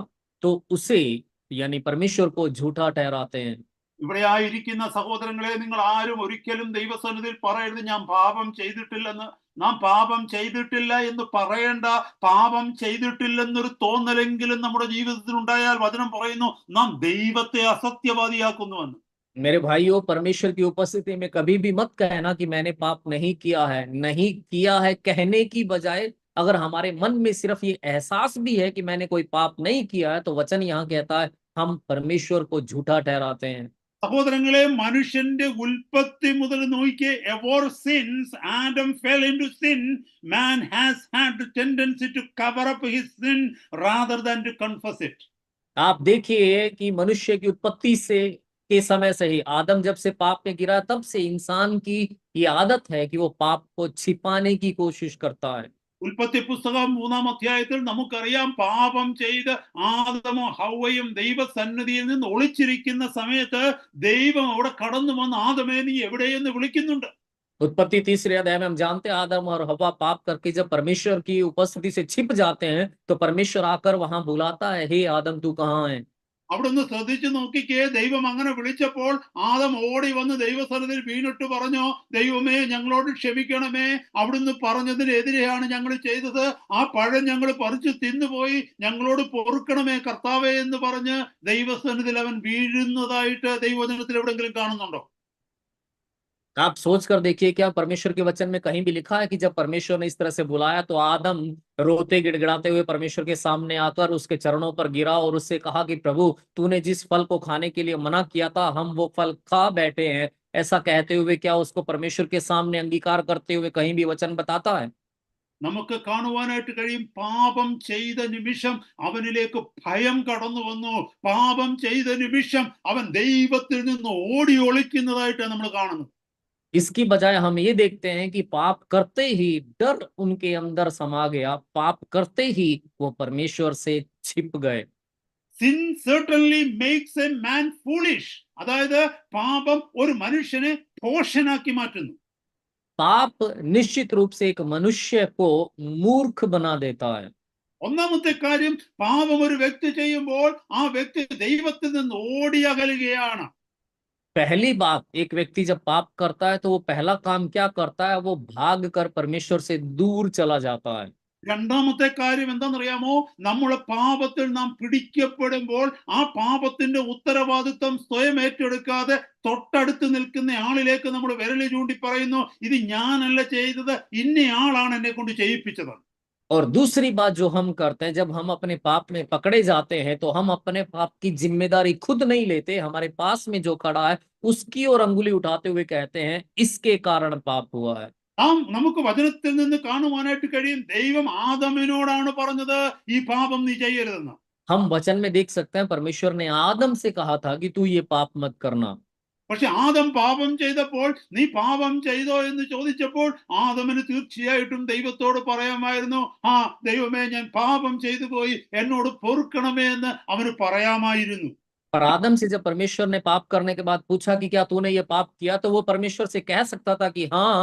तो उसे यानी परमेश्वर को झूठा ठहराते हैं। ഇവിടെ ആയിരിക്കുന്ന സഹോദരങ്ങളെ, നിങ്ങൾ ആരും ഒരിക്കലും ദൈവസന്നിധിയിൽ പറയരുത് ഞാൻ പാപം ചെയ്തിട്ടില്ലെന്ന്. നാം പാപം ചെയ്തിട്ടില്ല എന്ന് പറയേണ്ട. പാപം ചെയ്തിട്ടില്ലെന്നൊരു തോന്നലെങ്കിലും നമ്മുടെ ജീവിതത്തിൽ ഉണ്ടായാൽ വചനം പറയുന്നു നാം ദൈവത്തെ അസത്യവാദിയാക്കുന്നുവെന്ന്. मेरे भाइयों, परमेश्वर की उपस्थिति में कभी भी मत कहना कि मैंने पाप नहीं किया है। नहीं किया है कहने की बजाय अगर हमारे मन में सिर्फ ये एहसास भी है कि मैंने कोई पाप नहीं किया है तो वचन यहाँ कहता है हम परमेश्वर को झूठा ठहराते हैं। സഹോദരങ്ങളെ, മനുഷ്യന്റെ ഉൽപ്പത്തി മുതൽ നോക്കിയേ, ever since Adam fell into sin, man has had the tendency to cover up his sin rather than to confess it. आप देखिए कि मनुष्य की उत्पत्ति से के समय से ही, आदम जब से पाप में गिरा तब से इंसान की ये आदत है कि वो पाप को छिपाने की कोशिश करता है। ഉൽപ്പത്തി പുസ്തകം 3-ാം അധ്യായത്തിൽ നമുക്കറിയാം, പാപം ചെയ്ത് ആദമും ഹവ്വയും ദൈവസന്നിധിയിൽ നിന്ന് ഒളിച്ചിരിക്കുന്ന സമയത്ത് ദൈവം അവിടെ കടന്നു വന്ന് ആദമേ നീ എവിടെയെന്ന് വിളിക്കുന്നുണ്ട്. उत्पत्ति 3 अध्याय में हम जानते हैं आदम और हव्वा पाप करके जब परमेश्वर की उपस्थिति से छिप जाते हैं तो परमेश्वर आकर वहां बुलाता है, हे आदम तू कहाँ है। അവിടുന്ന് ശ്രദ്ധിച്ചു നോക്കിക്കേ, ദൈവം അങ്ങനെ വിളിച്ചപ്പോൾ ആദം ഓടി വന്ന് ദൈവസന്നിധിയിൽ വീണിട്ട് പറഞ്ഞു, ദൈവമേ ഞങ്ങളോട് ക്ഷമിക്കണമേ, അവിടുന്ന് പറഞ്ഞതിനെതിരെയാണ് ഞങ്ങൾ ചെയ്തത്, ആ പഴം ഞങ്ങൾ പറിച്ചു തിന്നുപോയി, ഞങ്ങളോട് പൊറുക്കണമേ കർത്താവേ എന്ന് പറഞ്ഞ് ദൈവസന്നിധിയിൽ അവൻ വീഴുന്നതായിട്ട് ദൈവവചനത്തിൽ എവിടെയെങ്കിലും കാണുന്നുണ്ടോ? आप सोच कर देखिए, क्या परमेश्वर के वचन में कहीं भी लिखा है कि जब परमेश्वर ने इस तरह से बुलाया तो आदम रोते गिड़गिड़ाते हुए परमेश्वर के सामने आकर उसके चरणों पर गिरा और उससे कहा कि प्रभु तूने जिस फल को खाने के लिए मना किया था हम वो फल खा बैठे हैं, ऐसा कहते हुए क्या उसको परमेश्वर के सामने अंगीकार करते हुए कहीं भी वचन बताता है? നമുക്ക് കാണുവാനായിട്ട് കഴിയും, പാപം ചെയ്ത നിമിഷം അവനിലേക്ക് ഭയം കടന്നു വന്നു. പാപം ചെയ്ത നിമിഷം അവൻ ദൈവത്തിൽ നിന്ന് ഓടി ഒളിക്കുന്നതായിട്ട് നമ്മൾ കാണുന്നു. इसकी बजाय हम ये देखते हैं कि पाप करते ही डर उनके अंदर समा गया, पाप करते ही वो परमेश्वर से छिप गए। Sin certainly makes a man foolish. അതായത് പാപം ഒരു മനുഷ്യനെ ഭോഷനാക്കി മാറ്റുന്നു. पाप निश्चित रूप से एक मनुष्य को मूर्ख बना देता है। ഒന്നാമത്തെ കാര്യം, പാപം ഒരു വ്യക്തി ചെയ്യുമ്പോൾ ആ വ്യക്തി ദൈവത്തിൽ നിന്ന് ഓടി അകലുകയാണ്. पहली बात, एक व्यक्ति जब पाप करता है तो वो पहला काम क्या करता है, वो भाग कर परमेश्वर से दूर चला जाता है। രണ്ടാമത്തെ കാര്യം എന്താണെന്നറിയാമോ, നമ്മുടെ പാപത്തിൽ നാം പിടിക്കപ്പെടുമ്പോൾ ആ പാപത്തിന്റെ ഉത്തരവാദിത്വം സ്വയം ഏറ്റെടുക്കാതെ തൊട്ടടുത്ത് നിൽക്കുന്ന ആളിലേക്ക് നമ്മൾ വിരൽ ചൂണ്ടി പറയുന്നു, ഇത് ഞാനല്ല ചെയ്തത്, ഇന്നയാളാണ് എന്നെ കൊണ്ട് ചെയ്യിപ്പിച്ചത്. और दूसरी बात जो हम करते हैं, जब हम अपने पाप में पकड़े जाते हैं तो हम अपने पाप की जिम्मेदारी खुद नहीं लेते, हमारे पास में जो खड़ा है उसकी ओर अंगुली उठाते हुए कहते हैं इसके कारण पाप हुआ है। നമുക്ക് വചനത്തിൽ നിന്ന് കാണുവാനായിട്ട് കഴിയും, ദൈവം ആദമിനോടാണ് പറഞ്ഞത് ഈ പാപം നീ ചെയ്യരുതെന്ന്. हम वचन में देख सकते हैं परमेश्वर ने आदम से कहा था कि तू ये पाप मत करना। പക്ഷെ ആദം പാപം ചെയ്തപ്പോൾ നീ പാപം ചെയ്തോ എന്ന് ചോദിച്ചപ്പോൾ ആദമിന് തീർച്ചയായിട്ടും ദൈവത്തോട് പറയാമായിരുന്നു, ആ ദൈവമേ ഞാൻ പാപം ചെയ്തു പോയി, എന്നോട് പൊറുക്കണമേ എന്ന് അവന് പറയാമായിരുന്നു. पर आदम से जब परमेश्वर ने पाप करने के बाद पूछा कि क्या तूने ये पाप किया, तो वो परमेश्वर से कह सकता था कि हाँ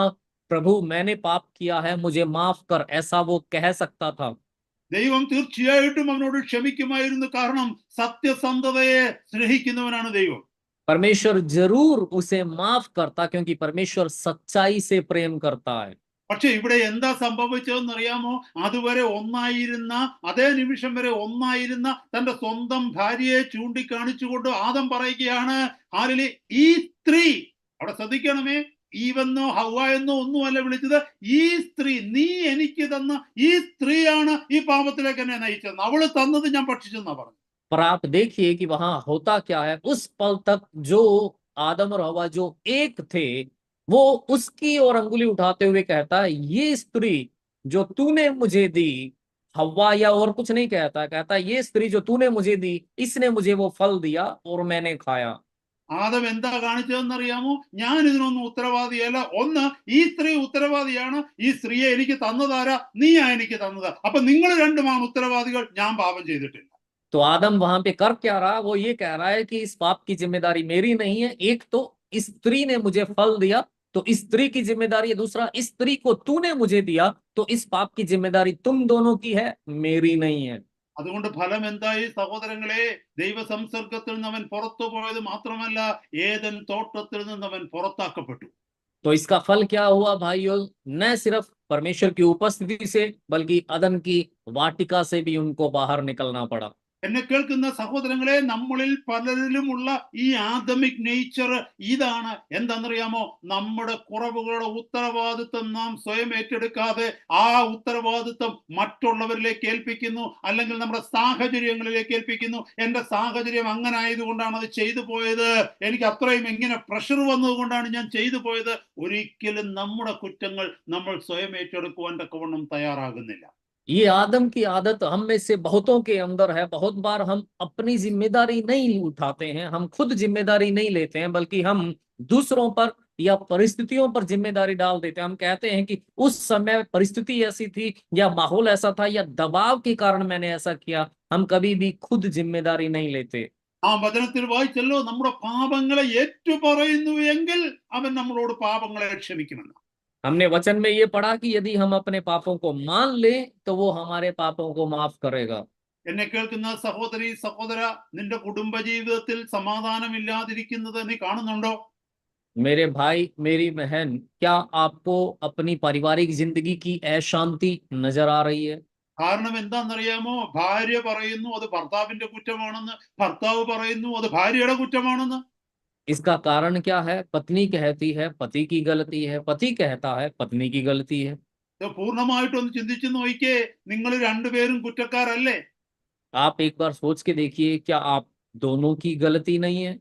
प्रभु मैंने पाप किया है, मुझे माफ कर, ऐसा वो कह सकता था। ദൈവം തീർച്ചയായിട്ടും അവനോട് ക്ഷമിക്കുമായിരുന്നു, കാരണം സത്യസന്ധതയെ സ്നേഹിക്കുന്നവനാണ് ദൈവം. परमेश्वर जरूर उसे माफ करता क्योंकि परमेश्वर सच्चाई से प्रेम करता है। പക്ഷെ ഇവിടെ എന്താ സംഭവിച്ചതെന്നറിയാമോ, അതുവരെ ഒന്നായിരുന്ന, അതേ നിമിഷം വരെ ഒന്നായിരുന്ന തന്റെ സ്വന്തം ഭാര്യയെ ചൂണ്ടിക്കാണിച്ചുകൊണ്ട് ആദം പറയുകയാണ്, ആരിലെ ഈ സ്ത്രീ, അവിടെ ശ്രദ്ധിക്കണമേ, ഈവെന്നോ ഹവ്വ എന്നോ ഒന്നുമല്ല വിളിച്ചത്, ഈ സ്ത്രീ, നീ എനിക്ക് തന്ന ഈ സ്ത്രീയാണ് ഈ പാപത്തിലേക്ക് എന്നെ നയിച്ചത്, അവള് തന്നത് ഞാൻ ഭക്ഷിച്ചെന്നാ പറഞ്ഞു. पर आप देखिए कि वहां होता क्या है, उस पल तक जो आदम और हव्वा जो एक थे वो उसकी ओर अंगुली उठाते हुए कहता है ये स्त्री जो तूने मुझे दी, हव्वा या और कुछ नहीं कहता, कहता ये स्त्री जो तूने मुझे दी इसने मुझे वो फल दिया और मैंने खाया। ആദം എന്താ കാണിച്ചതെന്നറിയാമോ, ഞാൻ ഇതിനൊന്നും ഉത്തരവാദിയല്ല. ഒന്ന്, ഈ സ്ത്രീ ഉത്തരവാദിയാണ്, ഈ സ്ത്രീയെ എനിക്ക് തന്നതാരാ, നീയാ എനിക്ക് തന്നത്, അപ്പൊ നിങ്ങൾ രണ്ടുമാണ് ഉത്തരവാദികൾ, ഞാൻ പാപം ചെയ്തിട്ടില്ല. तो आदम वहां पे कर क्या रहा, वो ये कह रहा है कि इस पाप की जिम्मेदारी मेरी नहीं है, एक तो इस स्त्री ने मुझे फल दिया तो इस स्त्री की जिम्मेदारी है, दूसरा इस स्त्री को तूने मुझे दिया तो इस पाप की जिम्मेदारी तुम दोनों की है, मेरी नहीं है। അതുകൊണ്ട് ഫലം എന്തായി സഹോദരങ്ങളെ, ദൈവ സംസർഗത്തിൽ നിന്ന് അവൻ പുറത്തു പോയത് മാത്രമല്ല, ഏദൻ തോട്ടത്തിൽ നിന്ന് അവൻ പുറത്താക്കപ്പെട്ടു. तो इसका फल क्या हुआ भाइयों, न सिर्फ परमेश्वर की उपस्थिति से बल्कि अदन की वाटिका से भी उनको बाहर निकलना पड़ा। എന്നെ കേൾക്കുന്ന സഹോദരങ്ങളെ, നമ്മളിൽ പലരിലുമുള്ള ഈ ആദമിക് നേച്ചർ ഇതാണ്. എന്താണെന്നറിയാമോ? നമ്മുടെ കുറവുകളുടെ ഉത്തരവാദിത്വം നാം സ്വയം ഏറ്റെടുക്കാതെ ആ ഉത്തരവാദിത്വം മറ്റുള്ളവരിലേക്ക് ഏൽപ്പിക്കുന്നു, അല്ലെങ്കിൽ നമ്മുടെ സാഹചര്യങ്ങളിലേക്ക് ഏൽപ്പിക്കുന്നു. എന്റെ സാഹചര്യം അങ്ങനെ ആയതുകൊണ്ടാണ് അത് ചെയ്തു പോയത്, എനിക്ക് അത്രയും ഇങ്ങനെ പ്രഷർ വന്നതുകൊണ്ടാണ് ഞാൻ ചെയ്തു പോയത്. ഒരിക്കലും നമ്മുടെ കുറ്റങ്ങൾ നമ്മൾ സ്വയം ഏറ്റെടുക്കുവാൻ തക്കവണ്ണം തയ്യാറാകുന്നില്ല. ये आदम की आदत हम में से बहुतों के अंदर है। बहुत बार हम अपनी जिम्मेदारी नहीं उठाते हैं, हम खुद जिम्मेदारी नहीं लेते हैं, बल्कि हम दूसरों पर या परिस्थितियों पर जिम्मेदारी डाल देते हैं। हम कहते हैं कि उस समय परिस्थिति ऐसी थी, या माहौल ऐसा था, या दबाव के कारण मैंने ऐसा किया। हम कभी भी खुद जिम्मेदारी नहीं लेते। ആ വചനത്തിൽ വായിച്ചല്ലോ, നമ്മുടെ പാപങ്ങളെ ഏറ്റുപറയുന്നു എങ്കിൽ അവൻ നമ്മളോട് പാപങ്ങളെ ക്ഷമിക്കുമെന്ന്. हमने वचन में ये पढ़ा कि यदि हम अपने पापों को मान लें तो वो हमारे पापों को माफ करेगा। എന്നെ കേൾക്കുന്ന സഹോദരി സഹോദര, നിന്റെ കുടുംബജീവിതത്തിൽ സമാധാനമില്ലാതിരിക്കുന്നത് നീ കാണുന്നുണ്ടോ? मेरे भाई मेरी बहन, क्या आपको अपनी पारिवारिक जिंदगी की अशांति नजर आ रही है? കാരണം എന്താണെന്നറിയാമോ? ഭാര്യ പറയുന്നു അത് ഭർത്താവിന്റെ കുറ്റമാണെന്ന്, ഭർത്താവ് പറയുന്നു അത് ഭാര്യയുടെ കുറ്റമാണെന്ന്. इसका कारण क्या है? पत्नी कहती है पति की गलती है, पति कहता है पत्नी की गलती है। ഇത് പൂർണ്ണമായിട്ടൊന്ന് ചിന്തിച്ചു നോക്കിക്കേ, നിങ്ങൾ രണ്ടുപേരും കുറ്റക്കാരല്ലേ? आप एक बार सोच के देखिए, क्या आप दोनों की गलती नहीं है?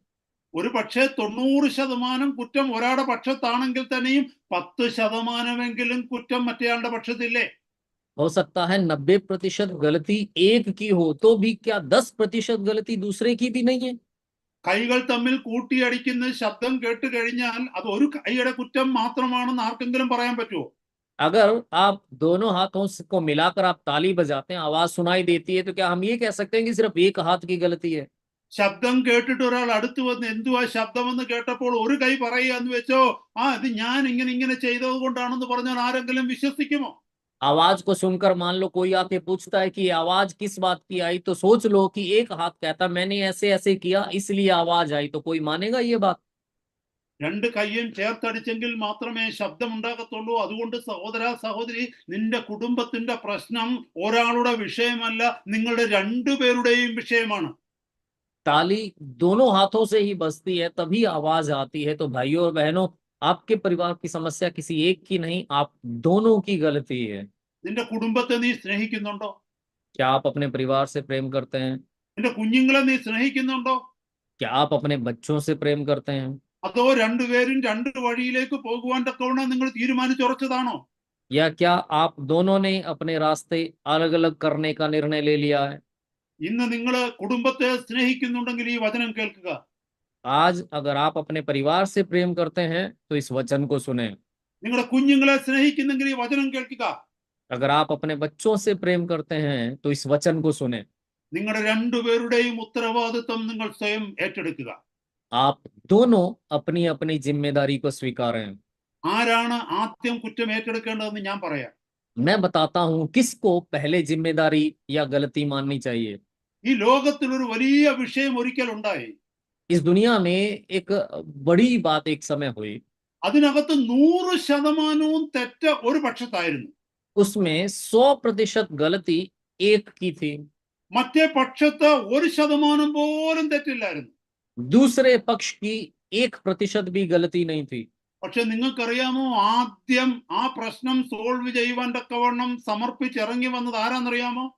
ഒരു പക്ഷേ 90% കുറ്റം ഒരാളുടെ പക്ഷത്താണെങ്കിൽ തന്നെയും 10% കുറ്റം മറ്റേയാളുടെ പക്ഷത്തില്ലേ? हो सकता है 90% गलती एक की हो, तो भी क्या 10% गलती दूसरे की भी नहीं है? കൈകൾ തമ്മിൽ കൂട്ടിയടിക്കുന്ന ശബ്ദം കേട്ട് കഴിഞ്ഞാൽ അത് ഒരു കൈയുടെ കുറ്റം മാത്രമാണെന്ന് ആർക്കെങ്കിലും പറയാൻ പറ്റുമോ? अगर आप दोनों हाथों को मिलाकर आप ताली बजाते हैं, आवाज सुनाई देती है, तो क्या हम ये कह सकते हैं कि सिर्फ एक हाथ की गलती है? ശബ്ദം കേട്ടിട്ട് ഒരാൾ അടുത്ത് വന്ന് എന്തുവാ ശബ്ദമെന്ന് കേട്ടപ്പോൾ ഒരു കൈ പറയുക എന്ന് വെച്ചോ, ഇത് ഞാൻ ഇങ്ങനെ ചെയ്തത് കൊണ്ടാണെന്ന് പറഞ്ഞാൽ ആരെങ്കിലും വിശ്വസിക്കുമോ? आवाज को सुनकर मान लो कोई आके पूछता है कि ये आवाज किस बात की आई, तो सोच लो कि एक हाथ कहता मैंने ऐसे ऐसे किया इसलिए आवाज आई, तो कोई मानेगा ये बात? രണ്ട് കൈയും ചേർത്തടിച്ചെങ്കിൽ മാത്രമേ ശബ്ദം ഉണ്ടാകത്തുള്ളൂ. അതുകൊണ്ട് സഹോദര സഹോദരി, നിന്റെ കുടുംബത്തിന്റെ പ്രശ്നം ഒരാളുടെ വിഷയമല്ല, നിങ്ങളുടെ രണ്ടുപേരുടെയും വിഷയമാണ്. ताली दोनों हाथों से ही बजती है, तभी आवाज आती है। तो भाइयों और बहनों, आपके परिवार की समस्या किसी एक की नहीं, आप दोनों की गलती है। നിന്റെ കുടുംബത്തെ നീ സ്നേഹിക്കുന്നുണ്ടോ? क्या आप अपने परिवार से प्रेम करते हैं? നിന്റെ കുഞ്ഞുങ്ങളെ നീ സ്നേഹിക്കുന്നുണ്ടോ? क्या आप अपने बच्चों से प्रेम करते हैं? അതോ രണ്ടുപേരും രണ്ട് വഴിയിലേക്ക് പോകുവാൻ തക്കവണ്ണം നിങ്ങൾ തീരുമാനിച്ചുറച്ചതാണോ? या क्या आप दोनों ने अपने रास्ते अलग अलग करने का निर्णय ले लिया है? ഇന്ന് നിങ്ങൾ കുടുംബത്തെ സ്നേഹിക്കുന്നുണ്ടെങ്കിൽ ഈ വചനം കേൾക്കുക. आज अगर आप अपने परिवार से प्रेम करते हैं तो इस वचन को सुने। നിങ്ങളുടെ കുഞ്ഞുങ്ങളെ സ്നേഹിക്കുന്നെങ്കിൽ ഈ വചനം കേൾക്കുക. अगर आप अपने बच्चों से प्रेम करते हैं तो इस वचन को सुने। നിങ്ങളുടെ രണ്ടുപേരുടെയും ഉത്തരവാദിത്വം നിങ്ങൾ സ്വയം ഏറ്റെടുക്കുക. आप दोनों अपनी अपनी जिम्मेदारी को स्वीकारें। ആരാണ് ആദ്യം കുറ്റം ഏറ്റെടുക്കേണ്ടതെന്ന് ഞാൻ പറയാം. मैं बताता हूं किसको पहले जिम्मेदारी या गलती माननी चाहिए। ഈ ലോകത്തിൽ ഒരു വലിയ വിഷയം ഒരിക്കൽ ഉണ്ടായി. इस दुनिया में एक बड़ी बात एक समय हुई। അതിനകത്ത് 100% തെറ്റ് ഒരു പക്ഷത്തായിരുന്നു. उसमें 100% गलती एक की थी, മറ്റേ പക്ഷത്ത് 1% പോലും തെറ്റില്ലായിരുന്നു. दूसरे पक्ष की 1% भी गलती नहीं थी। പക്ഷെ നിങ്ങൾക്കറിയാമോ, ആദ്യം ആ പ്രശ്നം സോൾവ് ചെയ്യുവാൻ തക്കവണ്ണം സമർപ്പിച്ചിറങ്ങി വന്നത് ആരാന്നറിയാമോ?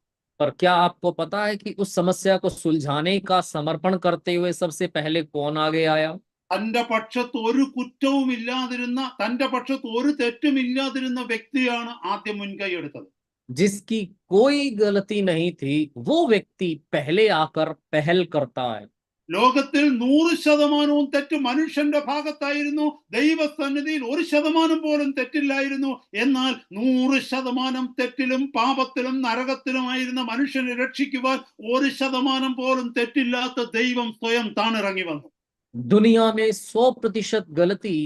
पर क्या आपको पता है कि उस समस्या को सुलझाने का समर्पण करते हुए सबसे पहले कौन आगे आया? തന്റെ പക്ഷത്ത് ഒരു കുറ്റവും ഇല്ലാതിരുന്ന, തന്റെ പക്ഷത്ത് ഒരു തെറ്റും ഇല്ലാതിരുന്ന വ്യക്തിയാണ് ആദ്യം മുൻകൈ എടുത്തത്. जिसकी कोई गलती नहीं थी, वो व्यक्ति पहले आकर पहल करता है। ലോകത്തിൽ 100% തെറ്റ് മനുഷ്യന്റെ ഭാഗത്തായിരുന്നു. ദൈവസന്നിധിയിൽ 1% പോലും തെറ്റില്ലായിരുന്നു. എന്നാൽ 100% തെറ്റിലും പാപത്തിലും നരകത്തിലുമായിരുന്ന മനുഷ്യനെ രക്ഷിക്കുവാൻ 1% പോലും തെറ്റില്ലാത്ത ദൈവം സ്വയം താണിറങ്ങി വന്നു. दुनिया में 100% गलती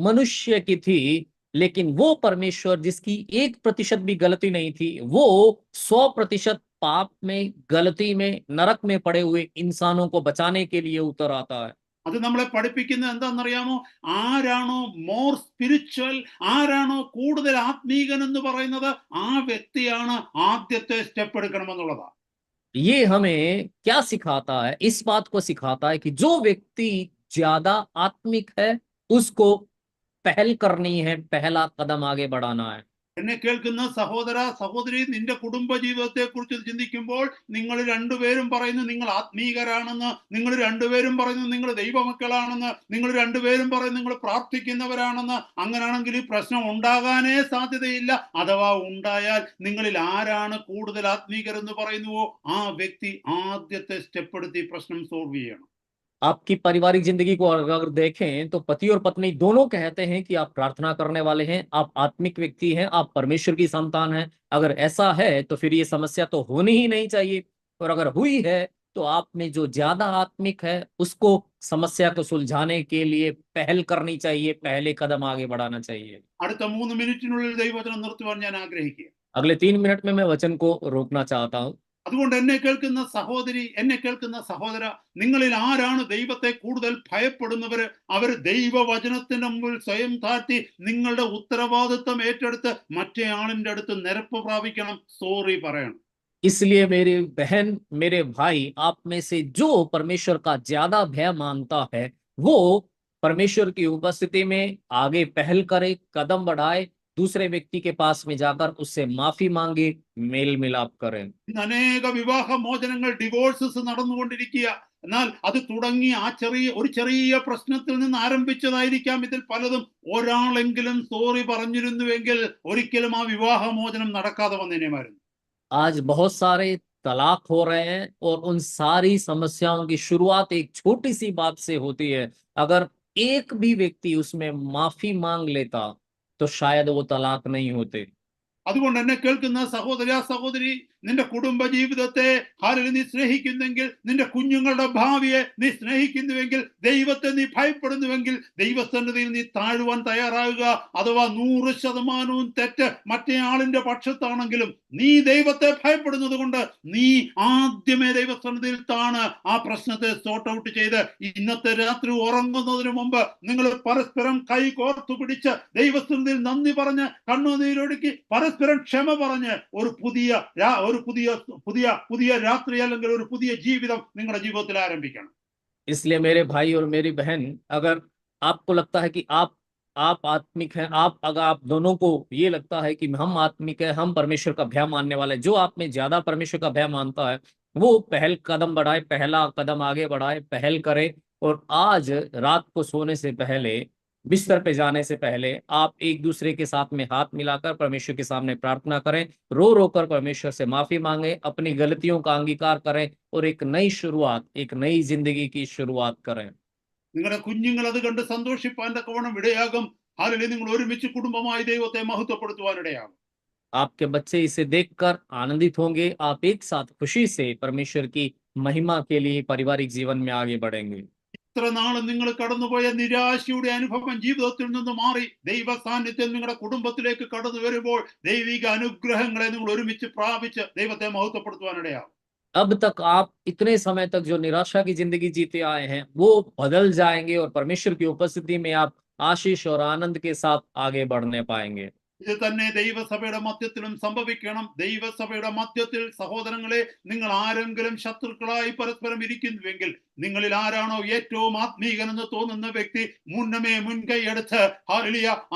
मनुष्य की थी, लेकिन वो परमेश्वर जिसकी 1% भी गलती नहीं थी, वो 100% पाप में, गलती में, नरक में पड़े हुए इंसानों को बचाने के लिए उतर आता है। അത് നമ്മളെ പഠിപ്പിക്കുന്നത് എന്താണെന്നറിയാമോ? ആരാണോ മോർ സ്പിരിച്വൽ, ആരാണോ കൂടുതൽ ആത്മീകൻ എന്ന് പറയുന്നത്, ആ വ്യക്തിയാണ് ആദ്യത്തെ സ്റ്റെപ്പ് എടുക്കണമെന്നുള്ളതാണ്. ये हमें क्या सिखाता है? इस बात को सिखाता है कि जो व्यक्ति ज्यादा आत्मिक है उसको पहल करनी है, पहला कदम आगे बढ़ाना है। എന്നെ കേൾക്കുന്ന സഹോദര സഹോദരി, നിന്റെ കുടുംബ ജീവിതത്തെ കുറിച്ച് ചിന്തിക്കുമ്പോൾ നിങ്ങൾ രണ്ടുപേരും പറയുന്നു നിങ്ങൾ ആത്മീകരാണെന്ന്, നിങ്ങൾ രണ്ടുപേരും പറയുന്നു നിങ്ങൾ ദൈവമക്കളാണെന്ന്, നിങ്ങൾ രണ്ടുപേരും പറയുന്നു നിങ്ങൾ പ്രാർത്ഥിക്കുന്നവരാണെന്ന്. അങ്ങനെയാണെങ്കിൽ ഈ പ്രശ്നം ഉണ്ടാകാനേ സാധ്യതയില്ല. അഥവാ ഉണ്ടായാൽ നിങ്ങളിൽ ആരാണ് കൂടുതൽ ആത്മീകരെന്ന് പറയുന്നുവോ ആ വ്യക്തി ആദ്യത്തെ സ്റ്റെപ്പ് എടുത്ത് ഈ പ്രശ്നം സോൾവ് ചെയ്യണം. आपकी पारिवारिक जिंदगी को अगर देखें तो पति और पत्नी दोनों कहते हैं कि आप प्रार्थना करने वाले हैं, आप आत्मिक व्यक्ति हैं, आप परमेश्वर की संतान हैं। अगर ऐसा है तो फिर ये समस्या तो होनी ही नहीं चाहिए, और अगर हुई है तो आप में जो ज्यादा आत्मिक है उसको समस्या को सुलझाने के लिए पहल करनी चाहिए, पहले कदम आगे बढ़ाना चाहिए। അടുത്ത 3 മിനിറ്റിനുള്ളിൽ ദൈവവചനം നിർത്തുവാൻ ഞാൻ ആഗ്രഹിക്കുക. अगले 3 मिनट में मैं वचन को रोकना चाहता हूँ। അതുകൊണ്ട് എന്നെ കേൾക്കുന്ന സഹോദരി, എന്നെ കേൾക്കുന്ന സഹോദര, നിങ്ങളിൽ ആരാണ് ദൈവത്തെ കൂടുതൽ ഭയപ്പെടുന്നവര്? അവർ ദൈവവചനത്തിന്റെ മുമ്പിൽ സ്വയം താഴ്ത്തി നിങ്ങളുടെ ഉത്തരവാദിത്വം ഏറ്റെടുത്ത് മറ്റേ ആളിന്റെ അടുത്ത് നിരപ്പ് പ്രാപിക്കണം, സോറി പറയണം. इसलिए मेरे बहन, मेरे भाई, आप में से जो परमेश्वर का ज्यादा भय मानता है वो परमेश्वर की उपस्थिति में आगे पहल करे, कदम बढ़ाए, दूसरे व्यक्ति के पास में जाकर उससे माफी मांगे, मेल मिलाप करें। ഇന്ന് അനേക വിവാഹ മോചനങ്ങൾ, ഡിവോഴ്സസ് നടന്നുകൊണ്ടിരിക്കുക. എന്നാൽ അത് തുടങ്ങി ആ ഒരു ചെറിയ പ്രശ്നത്തിൽ നിന്ന് ആരംഭിച്ചതായിരിക്കാം ഇതിൽ പലതും. ഒരാളെങ്കിലും സോറി പറഞ്ഞിരുന്നുവെങ്കിൽ ഒരിക്കലും ആ വിവാഹ മോചനം നടക്കാതെ വന്നേനെമായിരുന്നു. आज बहुत सारे तलाक हो रहे हैं और उन सारी समस्याओं की शुरुआत एक छोटी सी बात से होती है। अगर एक भी व्यक्ति उसमें माफी मांग लेता तो शायद वो तलाक नहीं होते। അതുകൊണ്ട് എന്നെ കേൾക്കുന്ന സഹോദര സഹോദരി, നിന്റെ കുടുംബ ജീവിതത്തെ നീ സ്നേഹിക്കുന്നെങ്കിൽ, നിന്റെ കുഞ്ഞുങ്ങളുടെ ഭാവിയെ നീ സ്നേഹിക്കുന്നുവെങ്കിൽ, ദൈവത്തെ നീ ഭയപ്പെടുന്നുവെങ്കിൽ ദൈവസന്നിധിയിൽ നീ താഴുവാൻ തയ്യാറാകുക. അഥവാ 100% തെറ്റ് മറ്റേ ആളിന്റെ പക്ഷത്താണെങ്കിലും നീ ദൈവത്തെ ഭയപ്പെടുന്നത് കൊണ്ട് നീ ആദ്യമേ ദൈവസന്നിധിയിൽ താണ് ആ പ്രശ്നത്തെ സോർട്ട് ഔട്ട് ചെയ്ത് ഇന്നത്തെ രാത്രി ഉറങ്ങുന്നതിന് മുമ്പ് നിങ്ങൾ പരസ്പരം കൈ കോർത്തു പിടിച്ച് ദൈവസന്നിധിയിൽ നന്ദി പറഞ്ഞ് കണ്ണുനീരൊഴുക്കി പരസ്പരം ക്ഷമ പറഞ്ഞ് ഒരു പുതിയ രാത്രി അല്ലെങ്കിൽ ഒരു പുതിയ ജീവിതം നിങ്ങളുടെ ജീവിതത്തിൽ ആരംഭിക്കണം. इसलिए मेरे भाई और मेरी बहन, अगर आपको लगता है कि आप आत्मिक हैं, अगर आप दोनों को ये लगता है कि हम आत्मिक है, हम परमेश्वर का भय मानने वाले, जो आप में ज्यादा परमेश्वर का भय मानता है वो पहल कदम बढ़ाए, पहला कदम आगे बढ़ाए, पहल करे। और आज रात को सोने से पहले, बिस्तर पे जाने से पहले आप एक दूसरे के साथ में हाथ मिलाकर परमेश्वर के सामने प्रार्थना करें, रो रो कर परमेश्वर से माफी मांगे, अपनी गलतियों का अंगीकार करें और एक नई शुरुआत, एक नई जिंदगी की शुरुआत करें। നിങ്ങളുടെ കുഞ്ഞുങ്ങൾ അത് കണ്ട് സന്തോഷിപ്പാൻ തക്കവണ്ണം ഇടയാകും. അല്ലെങ്കിൽ നിങ്ങൾ ഒരുമിച്ച് കുടുംബമായി ദൈവത്തെ മഹത്വപ്പെടുത്തുവാൻ ഇടയാകും. आपके बच्चे इसे देखकर आनंदित होंगे, आप एक साथ खुशी से परमेश्वर की महिमा के लिए पारिवारिक जीवन में आगे बढ़ेंगे। ഇത്ര നാളും നിങ്ങൾ കടന്നുപോയ നിരാശയുടെ അനുഭവം ജീവിതത്തിൽ നിന്ന് മാറി ദൈവ സാന്നിധ്യം നിങ്ങളുടെ കുടുംബത്തിലേക്ക് കടന്നു വരുമ്പോൾ ദൈവിക അനുഗ്രഹങ്ങളെ നിങ്ങൾ ഒരുമിച്ച് പ്രാപിച്ച് ദൈവത്തെ മഹത്വപ്പെടുത്തുവാനിടയാകും. अब तक आप इतने समय तक जो निराशा की जिंदगी जीते आए हैं वो बदल जाएंगे और परमेश्वर की उपस्थिति में आप आशीष और आनंद के साथ आगे बढ़ने पाएंगे। ഇത് തന്നെ ദൈവസഭയുടെ മധ്യത്തിലും സംഭവിക്കണം. ദൈവസഭയുടെ മധ്യത്തിൽ സഹോദരങ്ങളെ, നിങ്ങൾ ആരെങ്കിലും ശത്രുക്കളായി പരസ്പരം ഇരിക്കുന്നുവെങ്കിൽ നിങ്ങളിൽ ആരാണോ ഏറ്റവും ആത്മീകനെന്ന് തോന്നുന്ന വ്യക്തി മുൻകൈ എടുത്ത്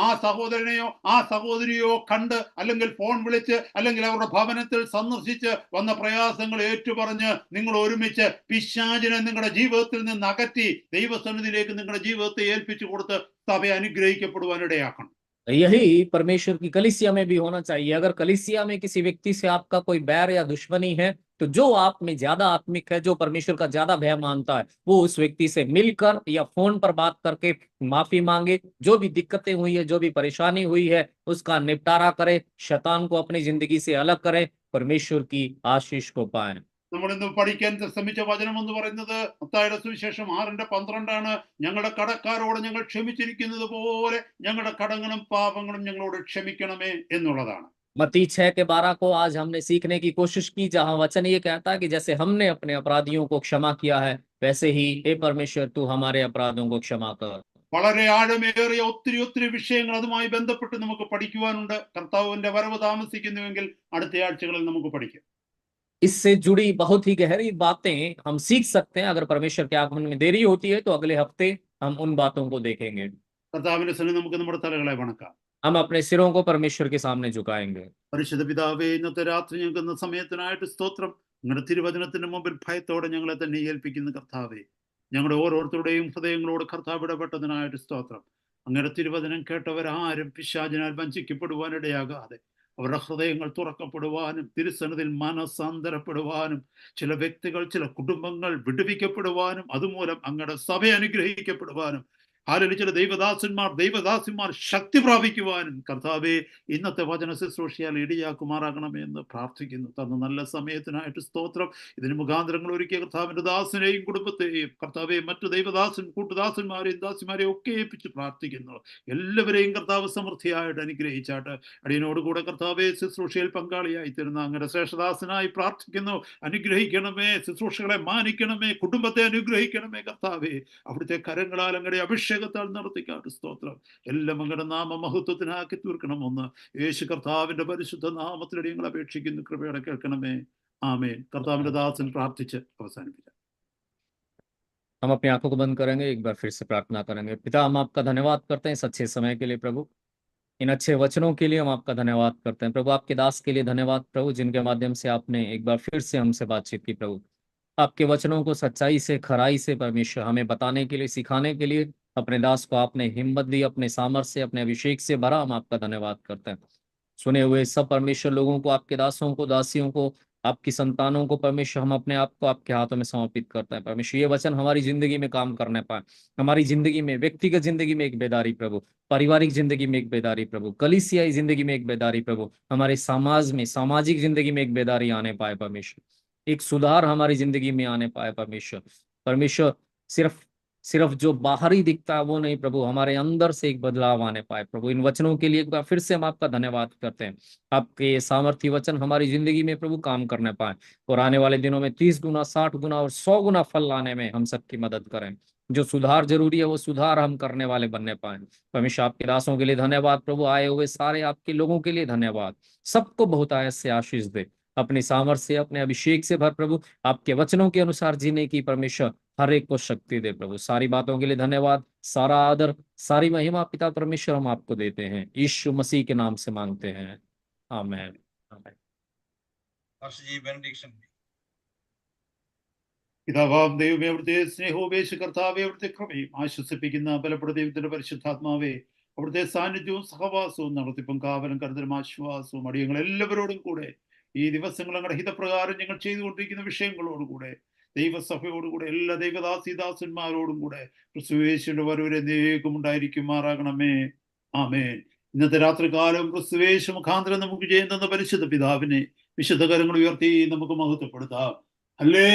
ആ സഹോദരനെയോ ആ സഹോദരിയോ കണ്ട് അല്ലെങ്കിൽ ഫോൺ വിളിച്ച് അല്ലെങ്കിൽ അവരുടെ ഭവനത്തിൽ സന്ദർശിച്ച് വന്ന പ്രയാസങ്ങൾ ഏറ്റുപറഞ്ഞ് നിങ്ങൾ ഒരുമിച്ച് പിശാചിനെ നിങ്ങളുടെ ജീവിതത്തിൽ നിന്ന് അകറ്റി ദൈവസന്നിധിയിലേക്ക് നിങ്ങളുടെ ജീവിതത്തെ ഏൽപ്പിച്ചു കൊടുത്ത് സഭയെ അനുഗ്രഹിക്കപ്പെടുവാനിടയാക്കണം. यही परमेश्वर की कलीसिया में भी होना चाहिए। अगर कलीसिया में किसी व्यक्ति से आपका कोई बैर या दुश्मनी है तो जो आप में ज्यादा आत्मिक है, जो परमेश्वर का ज्यादा भय मानता है, वो उस व्यक्ति से मिलकर या फोन पर बात करके माफी मांगे। जो भी दिक्कतें हुई है, जो भी परेशानी हुई है, उसका निपटारा करे, शैतान को अपनी जिंदगी से अलग करे, परमेश्वर की आशीष को पाए। നമ്മൾ ഇന്ന് പഠിക്കാൻ ശ്രമിച്ച വചനം എന്ന് പറയുന്നത് മത്തായിയുടെ സുവിശേഷം 6:12 ഞങ്ങളുടെ കടക്കാരോട് ഞങ്ങൾ ക്ഷമിച്ചിരിക്കുന്നത് പോലെ ഞങ്ങളുടെ കടങ്ങളും പാപങ്ങളും ഞങ്ങളോട് ക്ഷമിക്കണമേ എന്നുള്ളതാണ്. मत्ती 6:12 को आज हमने सीखने की कोशिश की, जहां वचन ये कहता है कि जैसे हमने अपने अपराधियों को क्षमा किया है वैसे ही हे परमेश्वर तू हमारे अपराधों को क्षमा कर। വളരെ ആഴമേറിയ ഒത്തിരി വിഷയങ്ങൾ അതുമായി ബന്ധപ്പെട്ട് നമുക്ക് പഠിക്കുവാനുണ്ട്. കർത്താവിന്റെ വരവ് താമസിക്കുന്നുവെങ്കിൽ അടുത്ത ആഴ്ചകളിൽ നമുക്ക് പഠിക്കാം. इससे जुड़ी बहुत ही गहरी बातें हम सीख सकते हैं। अगर परमेश्वर के आगमन में देरी होती है तो अगले हफ्ते हम उन बातों को देखेंगे। കർത്താവിന്റെ സന്നിധി നമുക്ക് നമ്മുടെ തലകളെ വണക്കാം. हम अपने सिरों को परमेश्वर के सामने झुकाएंगे। പരിശുദ്ധ പിതാവേ, ഇന്നത്തെ രാത്രി ഞങ്ങൾക്ക് ഇന്ന സമയത്തിനായിട്ട് സ്തോത്രം. നിങ്ങളുടെ തിരുവചനത്തിന്റെ മുമ്പിൽ ഭയത്തോടെ ഞങ്ങളെ തന്നെ ഏൽപ്പിക്കുന്ന കർത്താവേ, ഞങ്ങളുടെ ഓരോരുത്തരുടെയും ഹൃദയങ്ങളോട് കർത്താവ് ഇടപെട്ടതിനായിട്ട് സ്തോത്രം. അങ്ങയുടെ തിരുവചനം കേട്ടവരാരും പിശാചിനാൽ വഞ്ചിക്കപ്പെടുവാനിടയാകാതെ അവരുടെ ഹൃദയങ്ങൾ തുറക്കപ്പെടുവാനും തിരുസന്നിധിയിൽ മനസ്സാന്തരപ്പെടുവാനും ചില വ്യക്തികൾ, ചില കുടുംബങ്ങൾ വിടുവിക്കപ്പെടുവാനും അതുമൂലം അങ്ങയുടെ സഭ അനുഗ്രഹിക്കപ്പെടുവാനും ഹാലലി ചില ദൈവദാസന്മാർ ശക്തി പ്രാപിക്കുവാനും കർത്താവെ ഇന്നത്തെ വചന ശുശ്രൂഷയാൽ ഇടിയാക്കുമാറാകണമേ എന്ന് പ്രാർത്ഥിക്കുന്നു. തന്ന നല്ല സമയത്തിനായിട്ട് സ്തോത്രം. ഇതിന് മുഖാന്തരങ്ങൾ ഒരുക്കിയ കർത്താവിന്റെ ദാസനെയും കുടുംബത്തെയും കർത്താവെ മറ്റു കൂട്ടുദാസന്മാരെയും ദാസിമാരെയും ഒക്കെ ഏൽപ്പിച്ച് പ്രാർത്ഥിക്കുന്നു. എല്ലാവരെയും കർത്താവ് സമൃദ്ധിയായിട്ട് അനുഗ്രഹിച്ചാട്ട് അടിയനോടുകൂടെ കർത്താവെ ശുശ്രൂഷയിൽ പങ്കാളിയായി തരുന്ന അങ്ങനെ ശ്രേഷ്ഠദാസനായി പ്രാർത്ഥിക്കുന്നു. അനുഗ്രഹിക്കണമേ, ശുശ്രൂഷകളെ മാനിക്കണമേ, കുടുംബത്തെ അനുഗ്രഹിക്കണമേ കർത്താവെ. അവിടുത്തെ കരങ്ങളാൽ അങ്ങയുടെ അഭിഷേകത്താൽ നടത്തിക്കാട്ട് സ്തോത്രം. എല്ലാം അങ്ങയുടെ നാമ മഹത്വത്തിനാക്കി തീർക്കണമെന്ന് യേശു കർത്താവിന്റെ പരിശുദ്ധ നാമത്തിലടി ഞങ്ങൾ അപേക്ഷിക്കുന്നു. കൃപയോടെ കേൾക്കണമേ. ആമേൻ. കർത്താവിന്റെ ദാസൻ പ്രാർത്ഥിച്ച് അവസാനിപ്പിക്കാം. हम अपनी आंखों को बंद करेंगे, एक बार फिर से प्रार्थना करेंगे। पिता, हम आपका धन्यवाद करते हैं इस अच्छे समय के लिए प्रभु, इन अच्छे वचनों के लिए हम आपका धन्यवाद करते हैं प्रभु। आपके दास के लिए धन्यवाद प्रभु, जिनके माध्यम से आपने एक बार फिर से हमसे बातचीत की प्रभु। आपके वचनों को सच्चाई से, खराई से परमेश्वर हमें बताने के लिए, सिखाने के लिए अपने दास को आपने हिम्मत दी, अपने सामर्थ्य से, अपने अभिषेक से भरा। हम आपका धन्यवाद करते हैं। सुने हुए सब परमेश्वर लोगों को, आपके दासों को, दासियों को, आपकी संतानों को परमेश्वर हम अपने आप को आपके हाथों में समर्पित करते हैं परमेश्वर। ये वचन हमारी जिंदगी में काम करने पाए, हमारी जिंदगी में, व्यक्तिगत जिंदगी में एक बेदारी प्रभु, पारिवारिक जिंदगी में एक बेदारी प्रभु, कलीसियाई जिंदगी में एक बेदारी प्रभु, हमारे समाज में, सामाजिक जिंदगी में एक बेदारी आने पाए परमेश्वर, एक सुधार हमारी जिंदगी में आने पाए परमेश्वर। सिर्फ जो बाहरी दिखता है वो नहीं प्रभु, हमारे अंदर से एक बदलाव आने पाए प्रभु। इन वचनों के लिए एक बार फिर से हम आपका धन्यवाद करते हैं। आपके सामर्थ्य वचन हमारी जिंदगी में प्रभु काम करने पाए और आने वाले दिनों में 30 गुना, 60 गुना और 100 गुना फल लाने में हम सबकी मदद करें। जो सुधार जरूरी है वो सुधार हम करने वाले बनने पाए परमेश्वर। आपके दासों के लिए धन्यवाद प्रभु, आए हुए सारे आपके लोगों के लिए धन्यवाद। सबको बहुत आयत से आशीष दे, अपनी सामर्थ्य से, अपने अभिषेक से भर प्रभु, आपके वचनों के अनुसार जीने की परमेश्वर हर एक को शक्ति दे प्रभु। सारी बातों के लिए धन्यवाद, सारा आदर, सारी महिमा पिता परमेश्वर हम आपको देते हैं, यीशु मसीह के नाम से मांगते हैं, आमेन। പിതാവാം ദൈവമേ, അവിടുത്തെ സ്നേഹവും യേശു കർത്താവേ, അവിടുത്തെ കൃപയും ആശ്വസിപ്പിക്കുന്ന ബലപ്പെടുന്ന ദൈവത്തിന്റെ പരിശുദ്ധാത്മാവേ, അവിടുത്തെ സാന്നിധ്യവും സഹവാസവും നടത്തിപ്പും കാവലും കരുതലും ആശ്വാസവും അടിയങ്ങൾ എല്ലാവരോടും കൂടെ ഈ ദിവസങ്ങൾ ഞങ്ങളുടെ ഹിതപ്രകാരം ഞങ്ങൾ ചെയ്തുകൊണ്ടിരിക്കുന്ന വിഷയങ്ങളോടുകൂടെ ദൈവസഭയോടുകൂടെ എല്ലാ ദൈവദാസിദാസന്മാരോടും കൂടെ ക്രിസ്തുയേശുവിന്റെ വരവരെ എന്നേക്കും ഉണ്ടായിരിക്കുമാറാകണമേ. ആമേൻ. ഇന്നത്തെ രാത്രികാലം ക്രിസ്തുയേശു മുഖാന്തരം നമുക്ക് ചെയ്യുന്ന പരിശുദ്ധ പിതാവിനെ വിശുദ്ധ കരങ്ങൾ ഉയർത്തി നമുക്ക് മഹത്വപ്പെടുത്താം. അല്ലേ